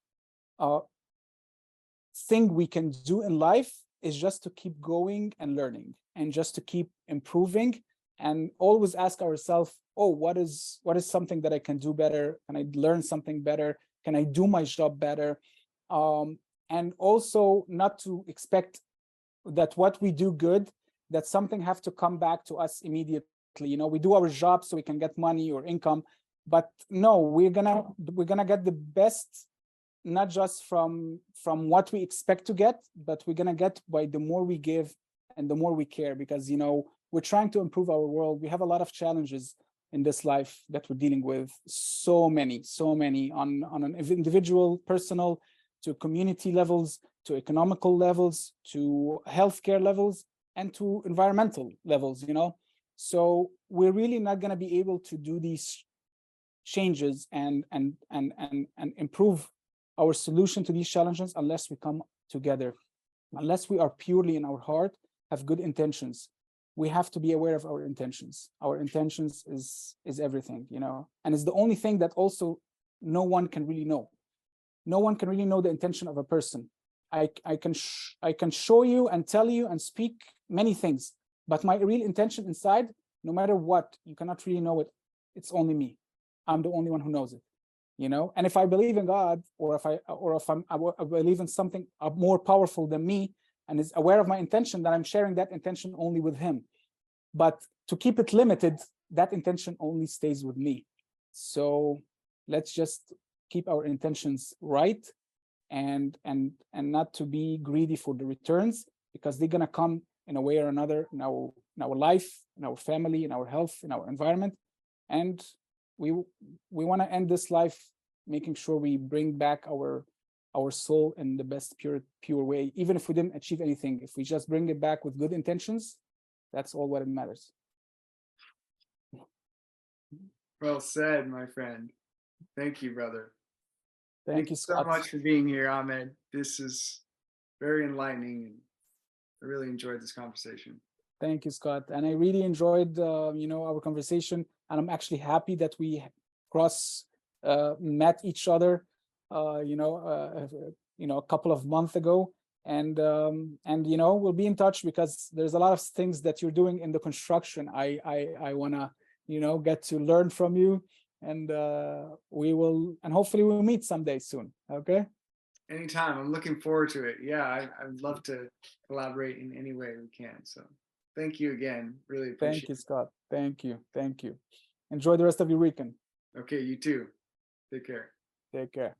thing we can do in life is just to keep going and learning, and just to keep improving, and always ask ourselves, oh, what is something that I can do better? Can I learn something better? Can I do my job better? And also not to expect that what we do good, that something have to come back to us immediately. You know, we do our job so we can get money or income, but no, we're gonna get the best, not just from what we expect to get, but we're gonna get by the more we give and the more we care. Because, you know, we're trying to improve our world. We have a lot of challenges in this life that we're dealing with, so many on an individual, personal, to community levels, to economical levels, to healthcare levels, and to environmental levels, you know. So we're really not going to be able to do these changes and improve our solution to these challenges unless we come together, unless we are purely in our heart, have good intentions. We have to be aware of our intentions. Our intentions is everything, you know, and it's the only thing that also no one can really know. No one can really know the intention of a person. I can show you and tell you and speak many things, but my real intention inside, no matter what, you cannot really know it. It's only me. I'm the only one who knows it, you know. And if I believe in God, or if I believe in something more powerful than me and is aware of my intention, then I'm sharing that intention only with him. But to keep it limited, that intention only stays with me. So let's just keep our intentions right, and not to be greedy for the returns, because they're gonna come in a way or another in our life, in our family, in our health, in our environment. And we want to end this life making sure we bring back our soul in the best pure way. Even if we didn't achieve anything, if we just bring it back with good intentions, that's all what it matters. Well said, my friend. Thank you, brother. Thank you, so Scott. much for being here, Ahmed. This is very enlightening, and I really enjoyed this conversation. Thank you, Scott. And I really enjoyed, you know, our conversation. And I'm actually happy that we met each other, you know, a couple of months ago. And you know, we'll be in touch, because there's a lot of things that you're doing in the construction. I wanna, you know, get to learn from you, and hopefully we'll meet someday soon. Okay. Anytime. I'm looking forward to it. Yeah, I'd love to collaborate in any way we can. So thank you again. Really appreciate it. Thank you, Scott. Thank you. Thank you. Enjoy the rest of your weekend. Okay, you too. Take care. Take care.